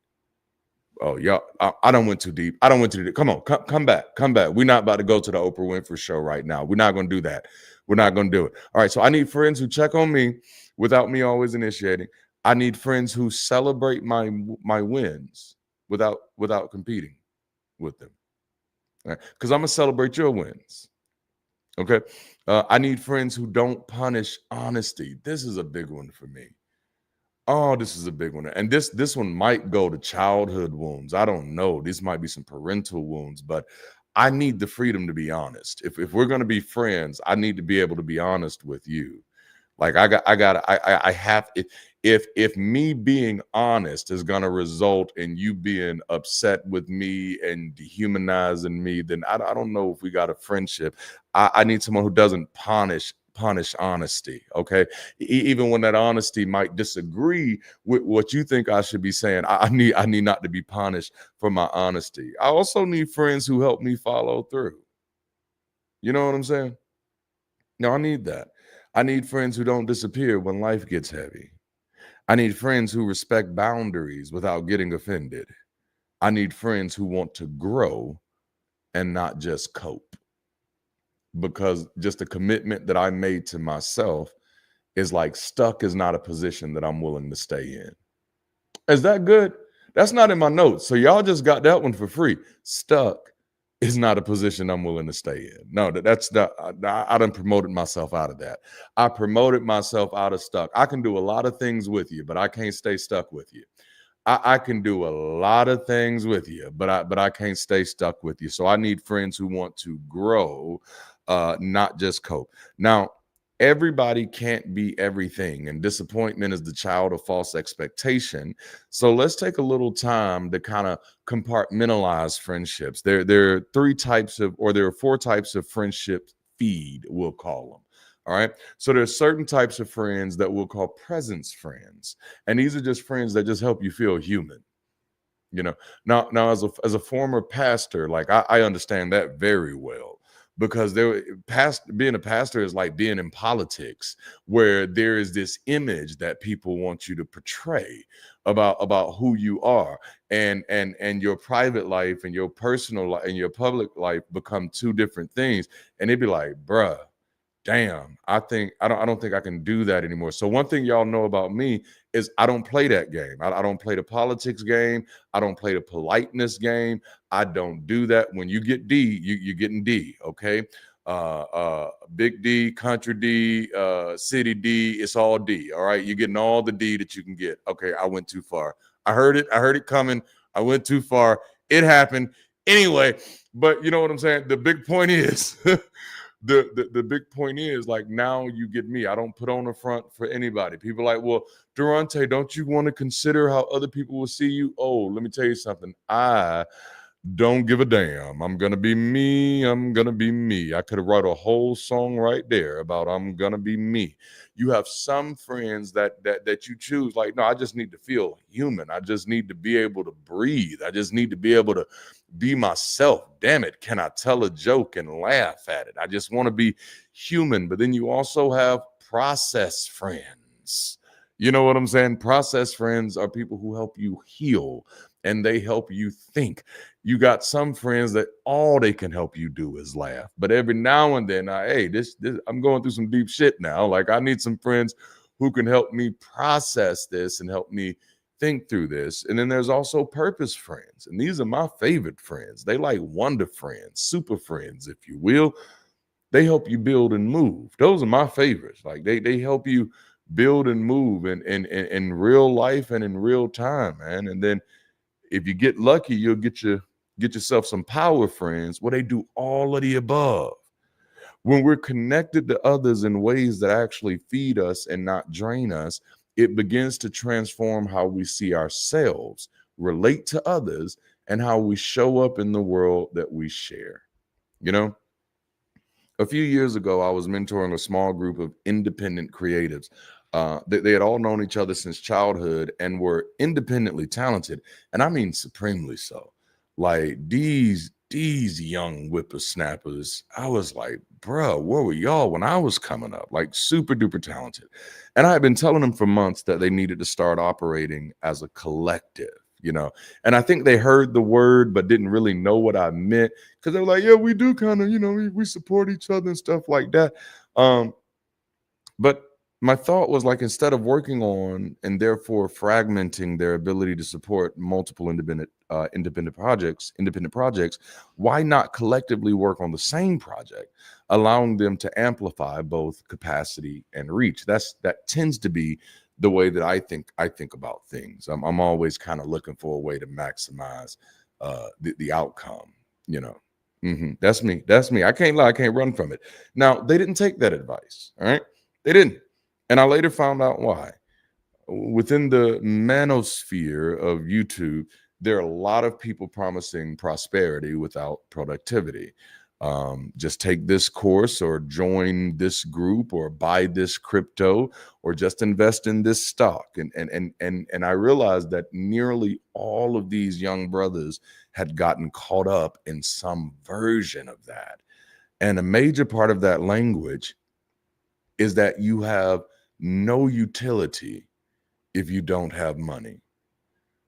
Oh, y'all, I don't went too deep. Come on, come back. We're not about to go to the Oprah Winfrey show right now. We're not going to do that. We're not going to do it. All right. So I need friends who check on me without me always initiating. I need friends who celebrate my wins without competing with them. Right? Because I'm going to celebrate your wins. Okay. I need friends who don't punish honesty. This is a big one for me. Oh, this is a big one. And this one might go to childhood wounds. I don't know. These might be some parental wounds, but I need the freedom to be honest. If we're going to be friends, I need to be able to be honest with you. Like I have if me being honest is gonna result in you being upset with me and dehumanizing me, then I don't know if we got a friendship. I need someone who doesn't punish honesty. Okay, even when that honesty might disagree with what you think I should be saying, I need not to be punished for my honesty. I also need friends who help me follow through. You know what I'm saying? No, I need that. I need friends who don't disappear when life gets heavy. I need friends who respect boundaries without getting offended. I need friends who want to grow and not just cope. Because just a commitment that I made to myself is like stuck is not a position that I'm willing to stay in. Is that good? That's not in my notes. So y'all just got that one for free. Stuck is not a position I'm willing to stay in. No, that's not. I done promoted myself out of that. I promoted myself out of stuck. I can do a lot of things with you, but I can't stay stuck with you. I can do a lot of things with you, but I can't stay stuck with you. So I need friends who want to grow, not just cope. Now, everybody can't be everything, and disappointment is the child of false expectation. So let's take a little time to kind of compartmentalize friendships. There are there are four types of friendship feed, we'll call them. All right. So there's certain types of friends that we'll call presence friends. And these are just friends that just help you feel human. You know, now as a former pastor, like I understand that very well, because being a pastor is like being in politics, where there is this image that people want you to portray about who you are, and your private life and your personal life and your public life become two different things. And it'd be like, bruh, damn, I don't think I can do that anymore. So one thing y'all know about me is I don't play that game. I don't play the politics game. I don't play the politeness game. I don't do that. When you get D, you're getting D. Okay. Big D, country D, city D, it's all D. All right. You're getting all the D that you can get. Okay. I went too far. I heard it coming. I went too far. It happened anyway. But you know what I'm saying? The big point is the big point is, like, now you get me. I don't put on a front for anybody. People are like, well, Darante, don't you want to consider how other people will see you? Oh, let me tell you something. I don't give a damn. I'm gonna be me. I'm gonna be me. I could have wrote a whole song right there about I'm gonna be me. You have some friends that you choose, like, no, I just need to feel human. I just need to be able to breathe. I just need to be able to be myself. Damn it, can I tell a joke and laugh at it? I just want to be human. But then you also have process friends. You know what I'm saying? Process friends are people who help you heal and they help you think. You got some friends that all they can help you do is laugh. But every now and then, hey, this I'm going through some deep shit now. Like, I need some friends who can help me process this and help me think through this. And then there's also purpose friends. And these are my favorite friends. They like wonder friends, super friends, if you will. They help you build and move. Those are my favorites. Like, they help you build and move in real life and in real time, man. And then if you get lucky, you'll get yourself some power friends where they do all of the above. When we're connected to others in ways that actually feed us and not drain us, it begins to transform how we see ourselves, relate to others, and how we show up in the world that we share. You know, a few years ago, I was mentoring a small group of independent creatives. They had all known each other since childhood and were independently talented, and I mean supremely so. Like, these young whippersnappers, I was like, bruh, where were y'all when I was coming up? Like, super duper talented. And I had been telling them for months that they needed to start operating as a collective. You know, and I think they heard the word but didn't really know what I meant, because they were like, yeah, we do kind of, you know, we support each other and stuff like that. But my thought was, like, instead of working on and therefore fragmenting their ability to support multiple independent projects, why not collectively work on the same project, allowing them to amplify both capacity and reach? That tends to be the way that I think about things. I'm always kind of looking for a way to maximize the outcome. You know, That's me. I can't lie. I can't run from it. Now, they didn't take that advice. All right, they didn't. And I later found out why. Within the manosphere of YouTube, there are a lot of people promising prosperity without productivity. Just take this course or join this group or buy this crypto or just invest in this stock. And I realized that nearly all of these young brothers had gotten caught up in some version of that. And a major part of that language is that you have no utility if you don't have money,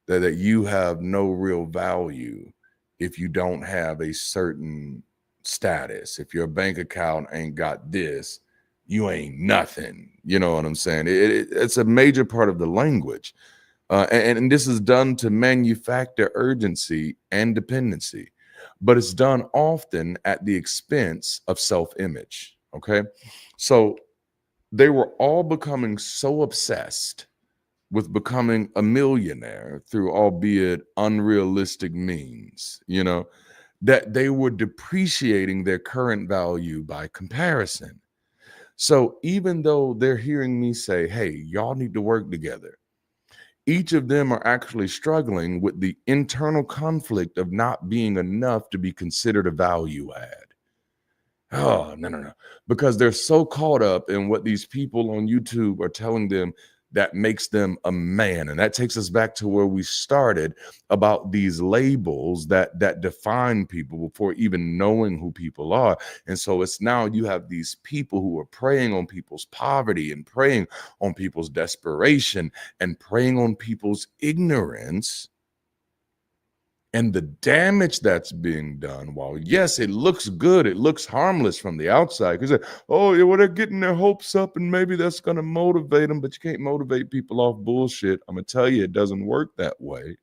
that you have no real value if you don't have a certain status. If your bank account ain't got this, you ain't nothing. You know what I'm saying? It's a major part of the language. And this is done to manufacture urgency and dependency, but it's done often at the expense of self-image. Okay. So they were all becoming so obsessed with becoming a millionaire through albeit unrealistic means, that they were depreciating their current value by comparison. So even though they're hearing me say, hey, y'all need to work together, each of them are actually struggling with the internal conflict of not being enough to be considered a value add. Oh, no. Because they're so caught up in what these people on YouTube are telling them that makes them a man. And that takes us back to where we started about these labels that define people before even knowing who people are. And so it's now you have these people who are preying on people's poverty and preying on people's desperation and preying on people's ignorance. And the damage that's being done, while yes, it looks good, it looks harmless from the outside, because oh yeah, well, they're getting their hopes up and maybe that's going to motivate them, but you can't motivate people off bullshit. I'm going to tell you, it doesn't work that way.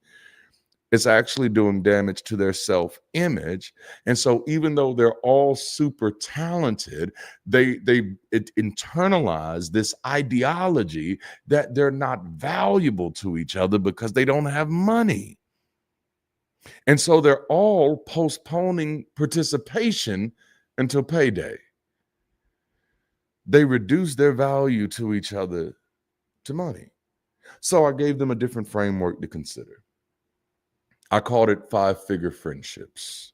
It's actually doing damage to their self-image. And so even though they're all super talented, they internalize this ideology that they're not valuable to each other because they don't have money. And so they're all postponing participation until payday. They reduce their value to each other to money. So I gave them a different framework to consider. I called it 5-figure friendships.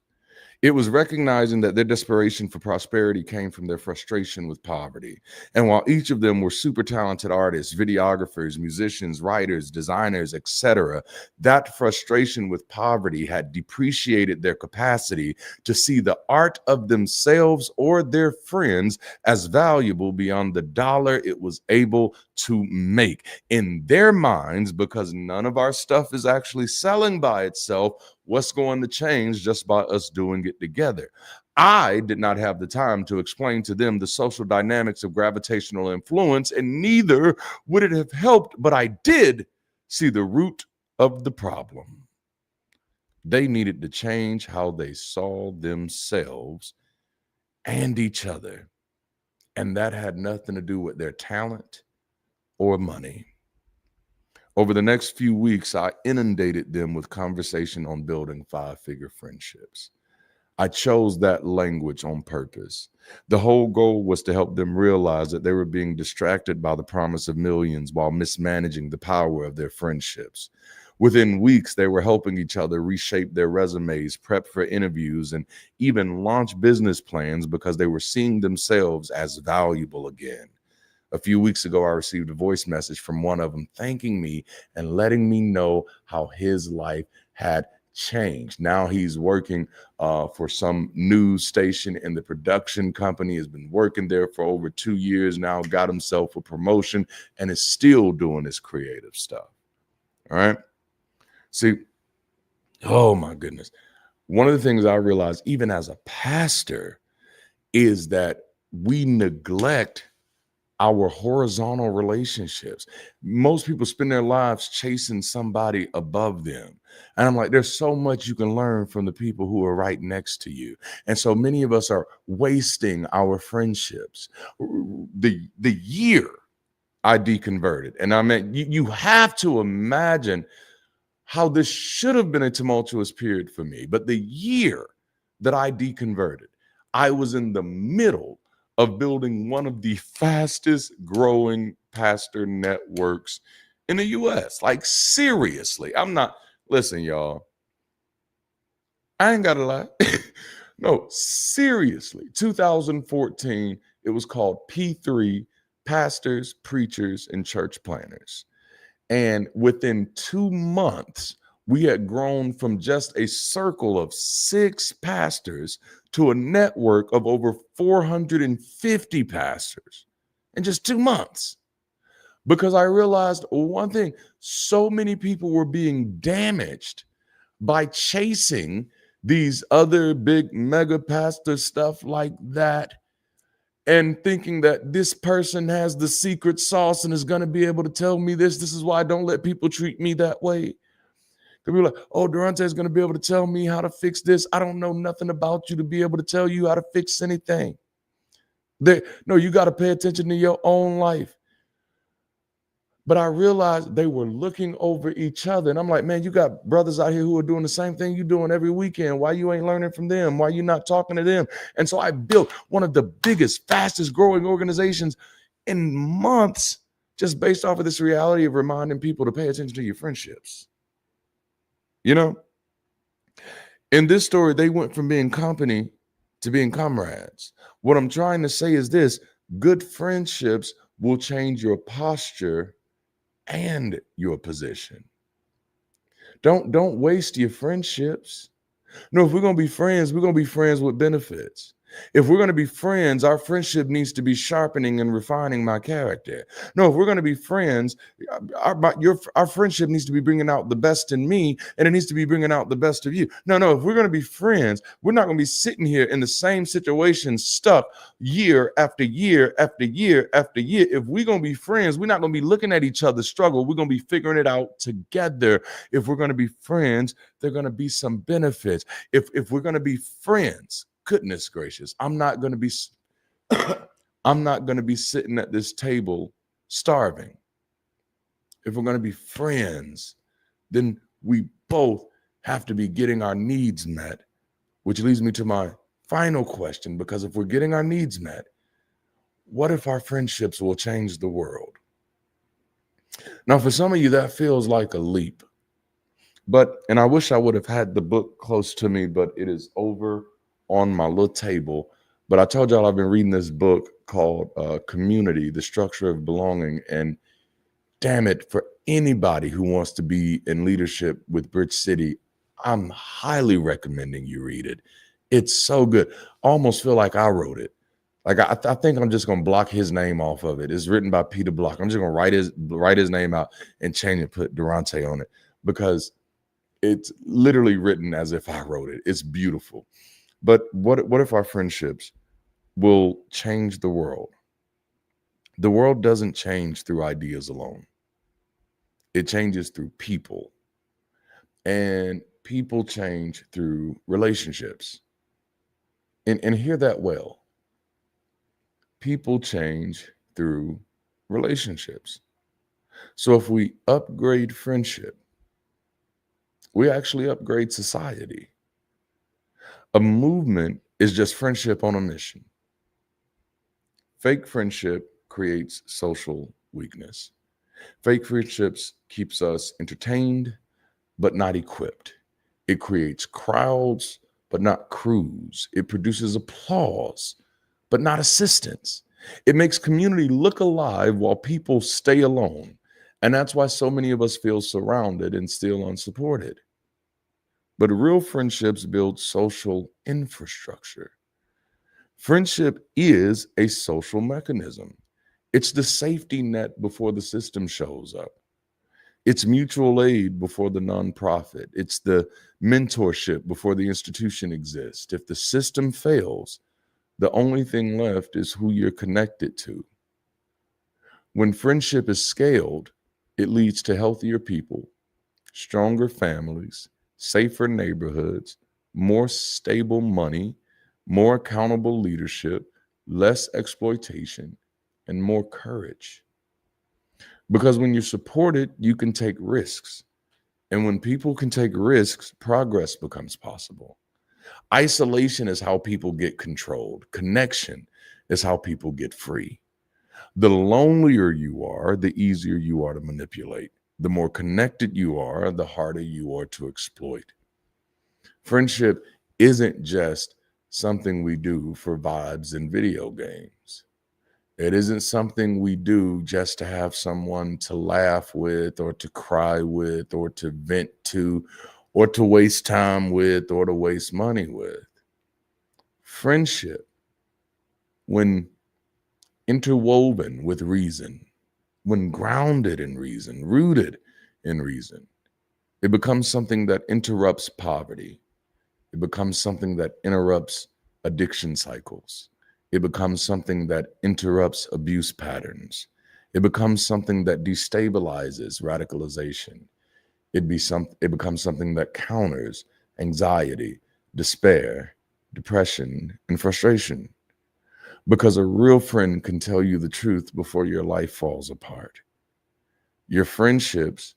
It was recognizing that their desperation for prosperity came from their frustration with poverty. And while each of them were super talented artists, videographers, musicians, writers, designers, etc., that frustration with poverty had depreciated their capacity to see the art of themselves or their friends as valuable beyond the dollar it was able to make. In their minds, because none of our stuff is actually selling by itself, what's going to change just by us doing it together? I did not have the time to explain to them the social dynamics of gravitational influence, and neither would it have helped, but I did see the root of the problem. They needed to change how they saw themselves and each other, and that had nothing to do with their talent or money. Over the next few weeks, I inundated them with conversation on building 5-figure friendships. I chose that language on purpose. The whole goal was to help them realize that they were being distracted by the promise of millions while mismanaging the power of their friendships. Within weeks, they were helping each other reshape their resumes, prep for interviews, and even launch business plans because they were seeing themselves as valuable again. A few weeks ago, I received a voice message from one of them thanking me and letting me know how his life had changed. Now he's working for some news station in the production company, has been working there for over 2 years now, got himself a promotion, and is still doing his creative stuff. All right. See, oh my goodness. One of the things I realized, even as a pastor, is that we neglect our horizontal relationships. Most people spend their lives chasing somebody above them. And I'm like, there's so much you can learn from the people who are right next to you. And so many of us are wasting our friendships. The year I deconverted, and I mean, you have to imagine how this should have been a tumultuous period for me. But the year that I deconverted, I was in the middle of building one of the fastest growing pastor networks in the US. Like, seriously, listen, y'all, I ain't gotta lie. No, seriously, 2014, it was called P3, Pastors, Preachers, and Church Planners. And within 2 months, we had grown from just a circle of 6 pastors to a network of over 450 pastors in just 2 months. Because I realized one thing, so many people were being damaged by chasing these other big mega pastor stuff like that, and thinking that this person has the secret sauce and is going to be able to tell me this. This is why I don't let people treat me that way. They'll be like, oh, Darante is going to be able to tell me how to fix this. I don't know nothing about you to be able to tell you how to fix anything. No, you got to pay attention to your own life. But I realized they were looking over each other. And I'm like, man, you got brothers out here who are doing the same thing you're doing every weekend. Why you ain't learning from them? Why you not talking to them? And so I built one of the biggest, fastest growing organizations in months, just based off of this reality of reminding people to pay attention to your friendships. You know, in this story, they went from being company to being comrades. What I'm trying to say is this: good friendships will change your posture and your position. Don't waste your friendships. No, if we're going to be friends, we're going to be friends with benefits. If we're going to be friends, our friendship needs to be sharpening and refining my character. No, if we're going to be friends, our friendship needs to be bringing out the best in me, and it needs to be bringing out the best of you. No, if we're going to be friends, we're not going to be sitting here in the same situation, stuck year after year after year after year. If we're going to be friends, we're not going to be looking at each other struggle. We're going to be figuring it out together. If we're going to be friends, there are going to be some benefits. If we're going to be friends, goodness gracious, I'm not going to be sitting at this table starving. If we're going to be friends, then we both have to be getting our needs met, which leads me to my final question, because if we're getting our needs met, what if our friendships will change the world? Now, for some of you, that feels like a leap. And I wish I would have had the book close to me, but it is over on my little table. But I told y'all I've been reading this book called Community, The Structure of Belonging. And damn it, for anybody who wants to be in leadership with Bridge City, I'm highly recommending you read it. It's so good. I almost feel like I wrote it. Like I think I'm just gonna block his name off of it. It's written by Peter Block. I'm just gonna write his name out and change it, put Darante on it, because it's literally written as if I wrote it. It's beautiful. But what if our friendships will change the world? The world doesn't change through ideas alone. It changes through people. And people change through relationships. And hear that well. People change through relationships. So if we upgrade friendship, we actually upgrade society. A movement is just friendship on a mission. Fake friendship creates social weakness. Fake friendships keeps us entertained, but not equipped. It creates crowds, but not crews. It produces applause, but not assistance. It makes community look alive while people stay alone. And that's why so many of us feel surrounded and still unsupported. But real friendships build social infrastructure. Friendship is a social mechanism. It's the safety net before the system shows up. It's mutual aid before the nonprofit. It's the mentorship before the institution exists. If the system fails, the only thing left is who you're connected to. When friendship is scaled, it leads to healthier people, stronger families, safer neighborhoods, more stable money, more accountable leadership, less exploitation, and more courage. Because when you're supported, you can take risks. And when people can take risks, progress becomes possible. Isolation is how people get controlled. Connection is how people get free. The lonelier you are, the easier you are to manipulate. The more connected you are, the harder you are to exploit. Friendship isn't just something we do for vibes in video games. It isn't something we do just to have someone to laugh with or to cry with or to vent to or to waste time with or to waste money with. Friendship, when interwoven with reason, when grounded in reason, rooted in reason, it becomes something that interrupts poverty. It becomes something that interrupts addiction cycles. It becomes something that interrupts abuse patterns. It becomes something that destabilizes radicalization. It becomes something that counters anxiety, despair, depression, and frustration. Because a real friend can tell you the truth before your life falls apart. Your friendships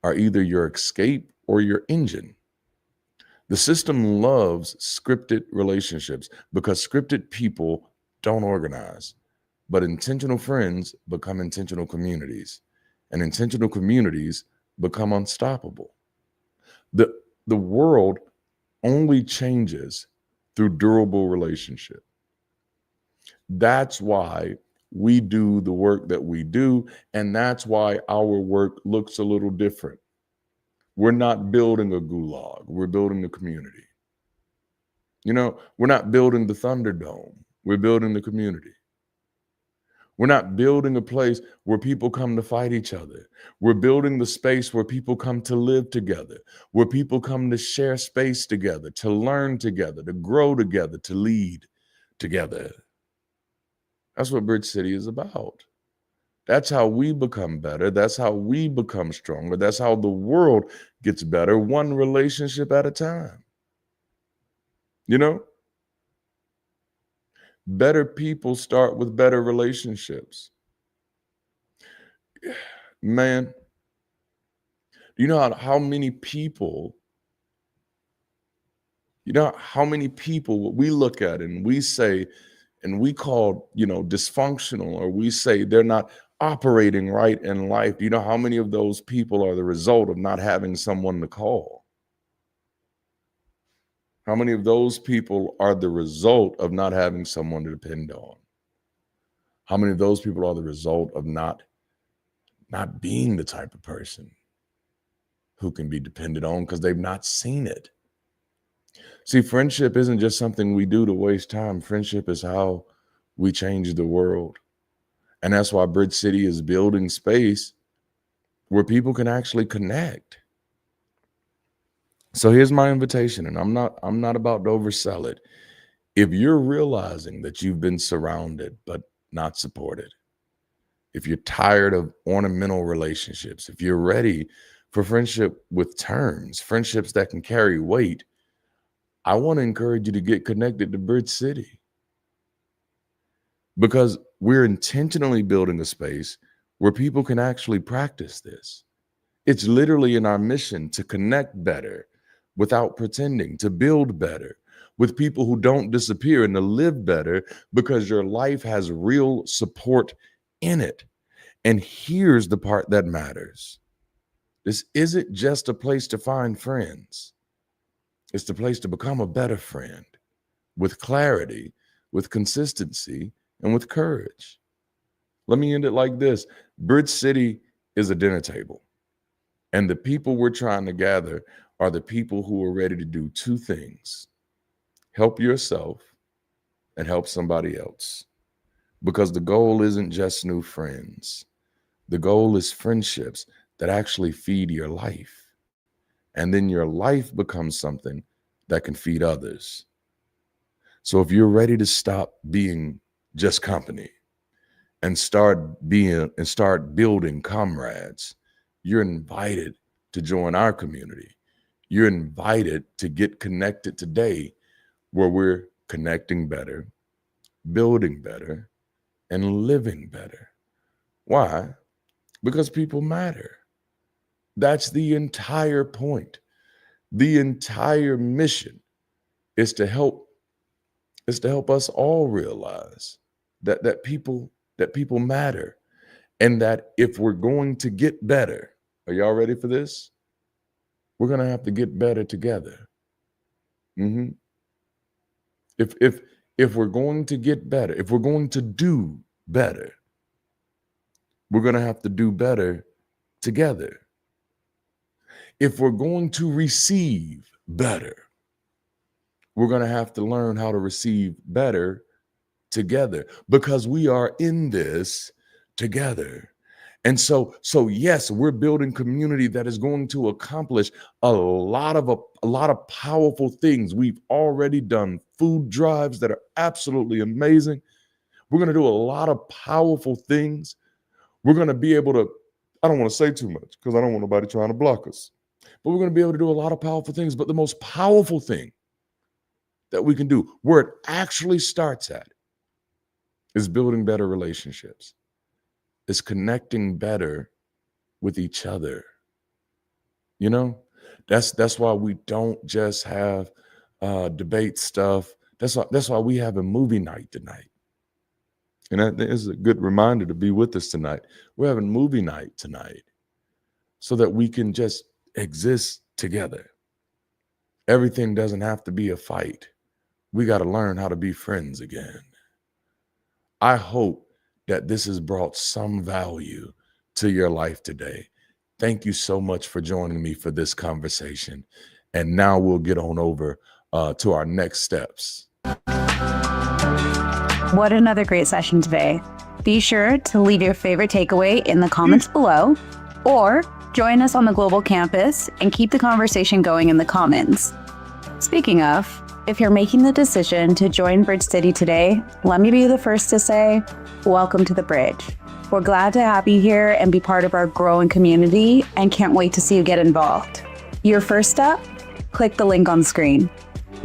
are either your escape or your engine. The system loves scripted relationships because scripted people don't organize, but intentional friends become intentional communities, and intentional communities become unstoppable. The, the world only changes through durable relationship. That's why we do the work that we do, and that's why our work looks a little different. We're not building a gulag, we're building a community. We're not building the Thunderdome, we're building the community. We're not building a place where people come to fight each other. We're building the space where people come to live together, where people come to share space together, to learn together, to grow together, to lead together. That's what Bridge City is about. That's how we become better. That's how we become stronger. That's how the world gets better, one relationship at a time. Better people start with better relationships. Man, you know how many people we look at and we say, and we call, dysfunctional, or we say they're not operating right in life. Do you know how many of those people are the result of not having someone to call? How many of those people are the result of not having someone to depend on? How many of those people are the result of not being the type of person who can be depended on because they've not seen it? See, friendship isn't just something we do to waste time. Friendship is how we change the world. And that's why Bridge City is building space where people can actually connect. So here's my invitation, and I'm not about to oversell it. If you're realizing that you've been surrounded but not supported, if you're tired of ornamental relationships, if you're ready for friendship with terms, friendships that can carry weight, I want to encourage you to get connected to Bridge City, because we're intentionally building a space where people can actually practice this. It's literally in our mission to connect better without pretending, to build better with people who don't disappear, and to live better because your life has real support in it. And here's the part that matters. This isn't just a place to find friends. It's the place to become a better friend with clarity, with consistency, and with courage. Let me end it like this. Bridge City is a dinner table, and the people we're trying to gather are the people who are ready to do two things: help yourself and help somebody else. Because the goal isn't just new friends. The goal is friendships that actually feed your life. And then your life becomes something that can feed others. So if you're ready to stop being just company and start building comrades, you're invited to join our community. You're invited to get connected today, where we're connecting better, building better, and living better. Why? Because people matter. That's the entire point. The entire mission is to help us all realize that people matter, and that if we're going to get better, are y'all ready for this? We're going to have to get better together. If we're going to get better, if we're going to do better, we're going to have to do better together. If we're going to receive better, we're going to have to learn how to receive better together, because we are in this together. And so yes, we're building community that is going to accomplish a lot of powerful things. We've already done food drives that are absolutely amazing. We're going to do a lot of powerful things. We're going to be able to, I don't want to say too much because I don't want nobody trying to block us, but we're going to be able to do a lot of powerful things. But the most powerful thing that we can do, where it actually starts at, is building better relationships, is connecting better with each other. You know, that's why we don't just have debate stuff. That's why we have a movie night tonight. And that is a good reminder to be with us tonight. We're having movie night tonight so that we can just exist together. Everything doesn't have to be a fight. We got to learn how to be friends again. I hope that this has brought some value to your life today. Thank you so much for joining me for this conversation. And now we'll get on over to our next steps. What another great session today. Be sure to leave your favorite takeaway in the comments below, or join us on the global campus and keep the conversation going in the comments. Speaking of, if you're making the decision to join Bridge City today, let me be the first to say, welcome to the Bridge. We're glad to have you here and be part of our growing community, and can't wait to see you get involved. Your first step? Click the link on screen.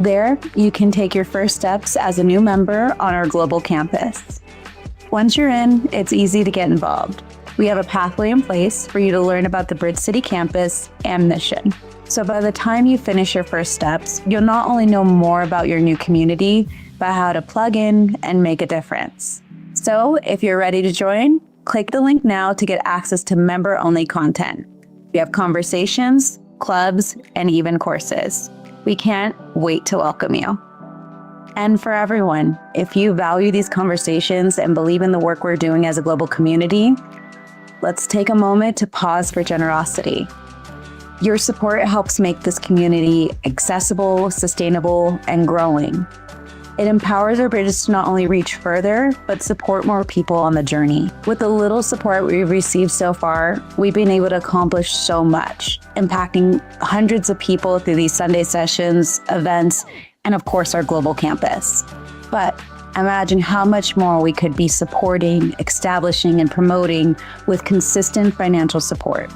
There, you can take your first steps as a new member on our global campus. Once you're in, it's easy to get involved. We have a pathway in place for you to learn about the Bridge City campus and mission. So by the time you finish your first steps, you'll not only know more about your new community, but how to plug in and make a difference. So if you're ready to join, click the link now to get access to member-only content. We have conversations, clubs, and even courses. We can't wait to welcome you. And for everyone, if you value these conversations and believe in the work we're doing as a global community, let's take a moment to pause for generosity. Your support helps make this community accessible, sustainable, and growing. It empowers our bridges to not only reach further, but support more people on the journey. With the little support we've received so far, we've been able to accomplish so much, impacting hundreds of people through these Sunday sessions, events, and of course our global campus. But imagine how much more we could be supporting, establishing, and promoting with consistent financial support.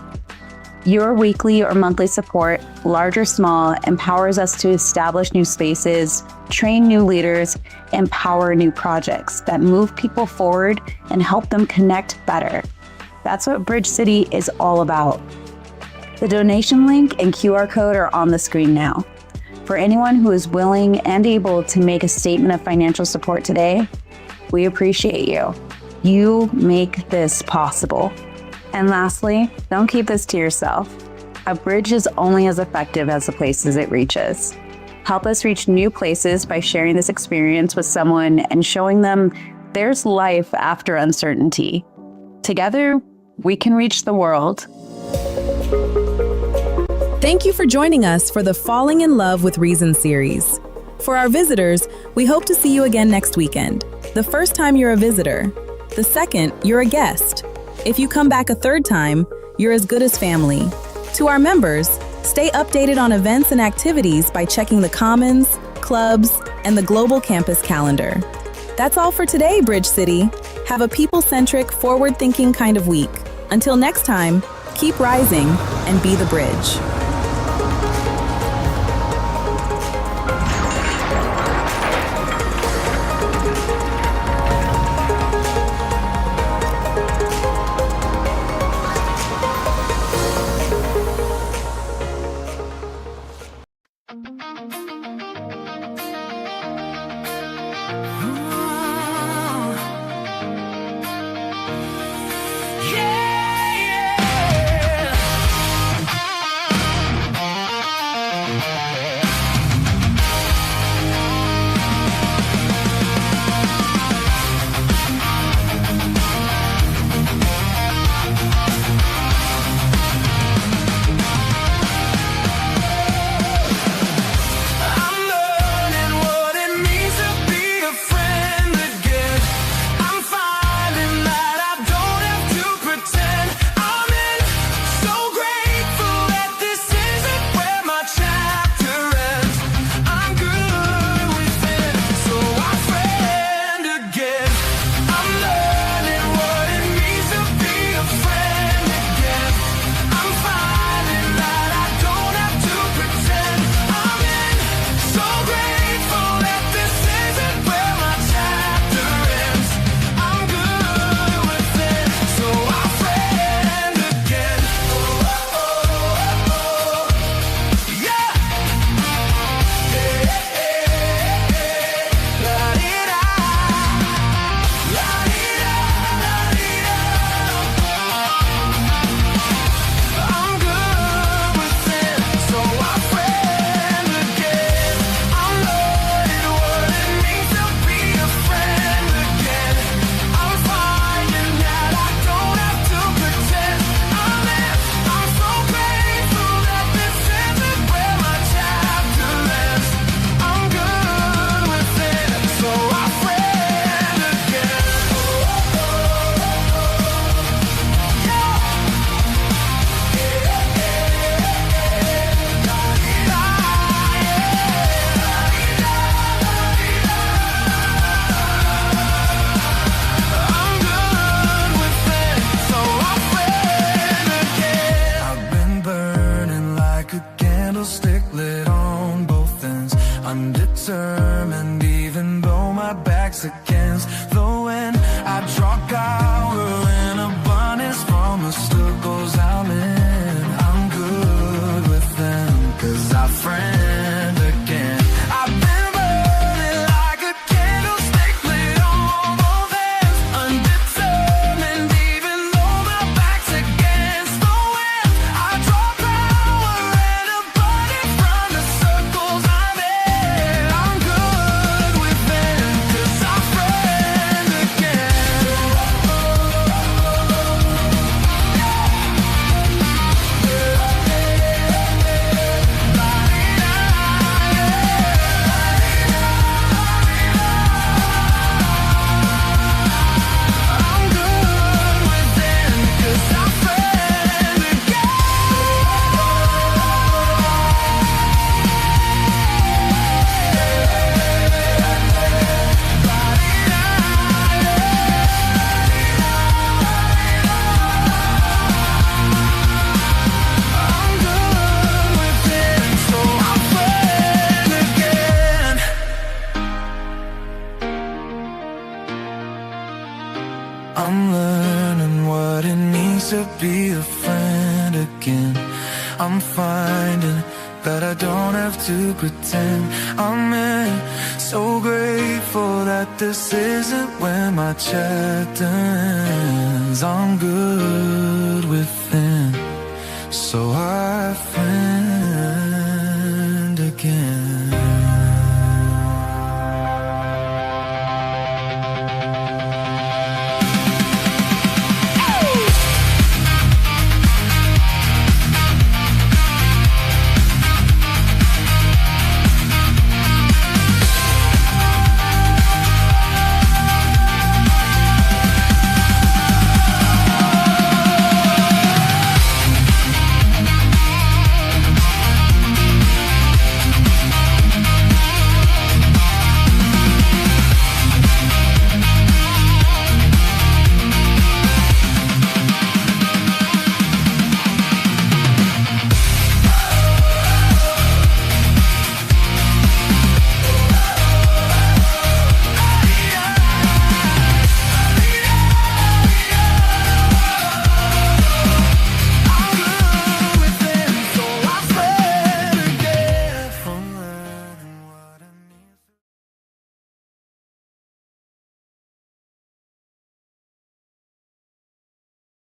Your weekly or monthly support, large or small, empowers us to establish new spaces, train new leaders, and power new projects that move people forward and help them connect better. That's what Bridge City is all about. The donation link and QR code are on the screen now. For anyone who is willing and able to make a statement of financial support today, we appreciate you. You make this possible. And lastly, don't keep this to yourself. A bridge is only as effective as the places it reaches. Help us reach new places by sharing this experience with someone and showing them there's life after uncertainty. Together, we can reach the world. Thank you for joining us for the Falling in Love with Reason series. For our visitors, we hope to see you again next weekend. The first time you're a visitor. The second, you're a guest. If you come back a third time, you're as good as family. To our members, stay updated on events and activities by checking the Commons, clubs, and the Global Campus calendar. That's all for today, Bridge City. Have a people-centric, forward-thinking kind of week. Until next time, keep rising and be the bridge. against the wind. I draw power in abundance from the circles I'm in. I'm good with them, 'cause I friend again. I've been burning like a candlestick lit on both ends, undetermined even though my back's against the wind. I draw power and abundance from the circles I'm in. I'm good with them, 'cause I friend again. I'm good with them, 'cause I friend again. I'm good with them, so I'm friend again. I'm learning what it means to be a friend again. I'm finding that I don't have to pretend. I'm in, so grateful that this isn't where my chapter ends. I'm good with them, so I friend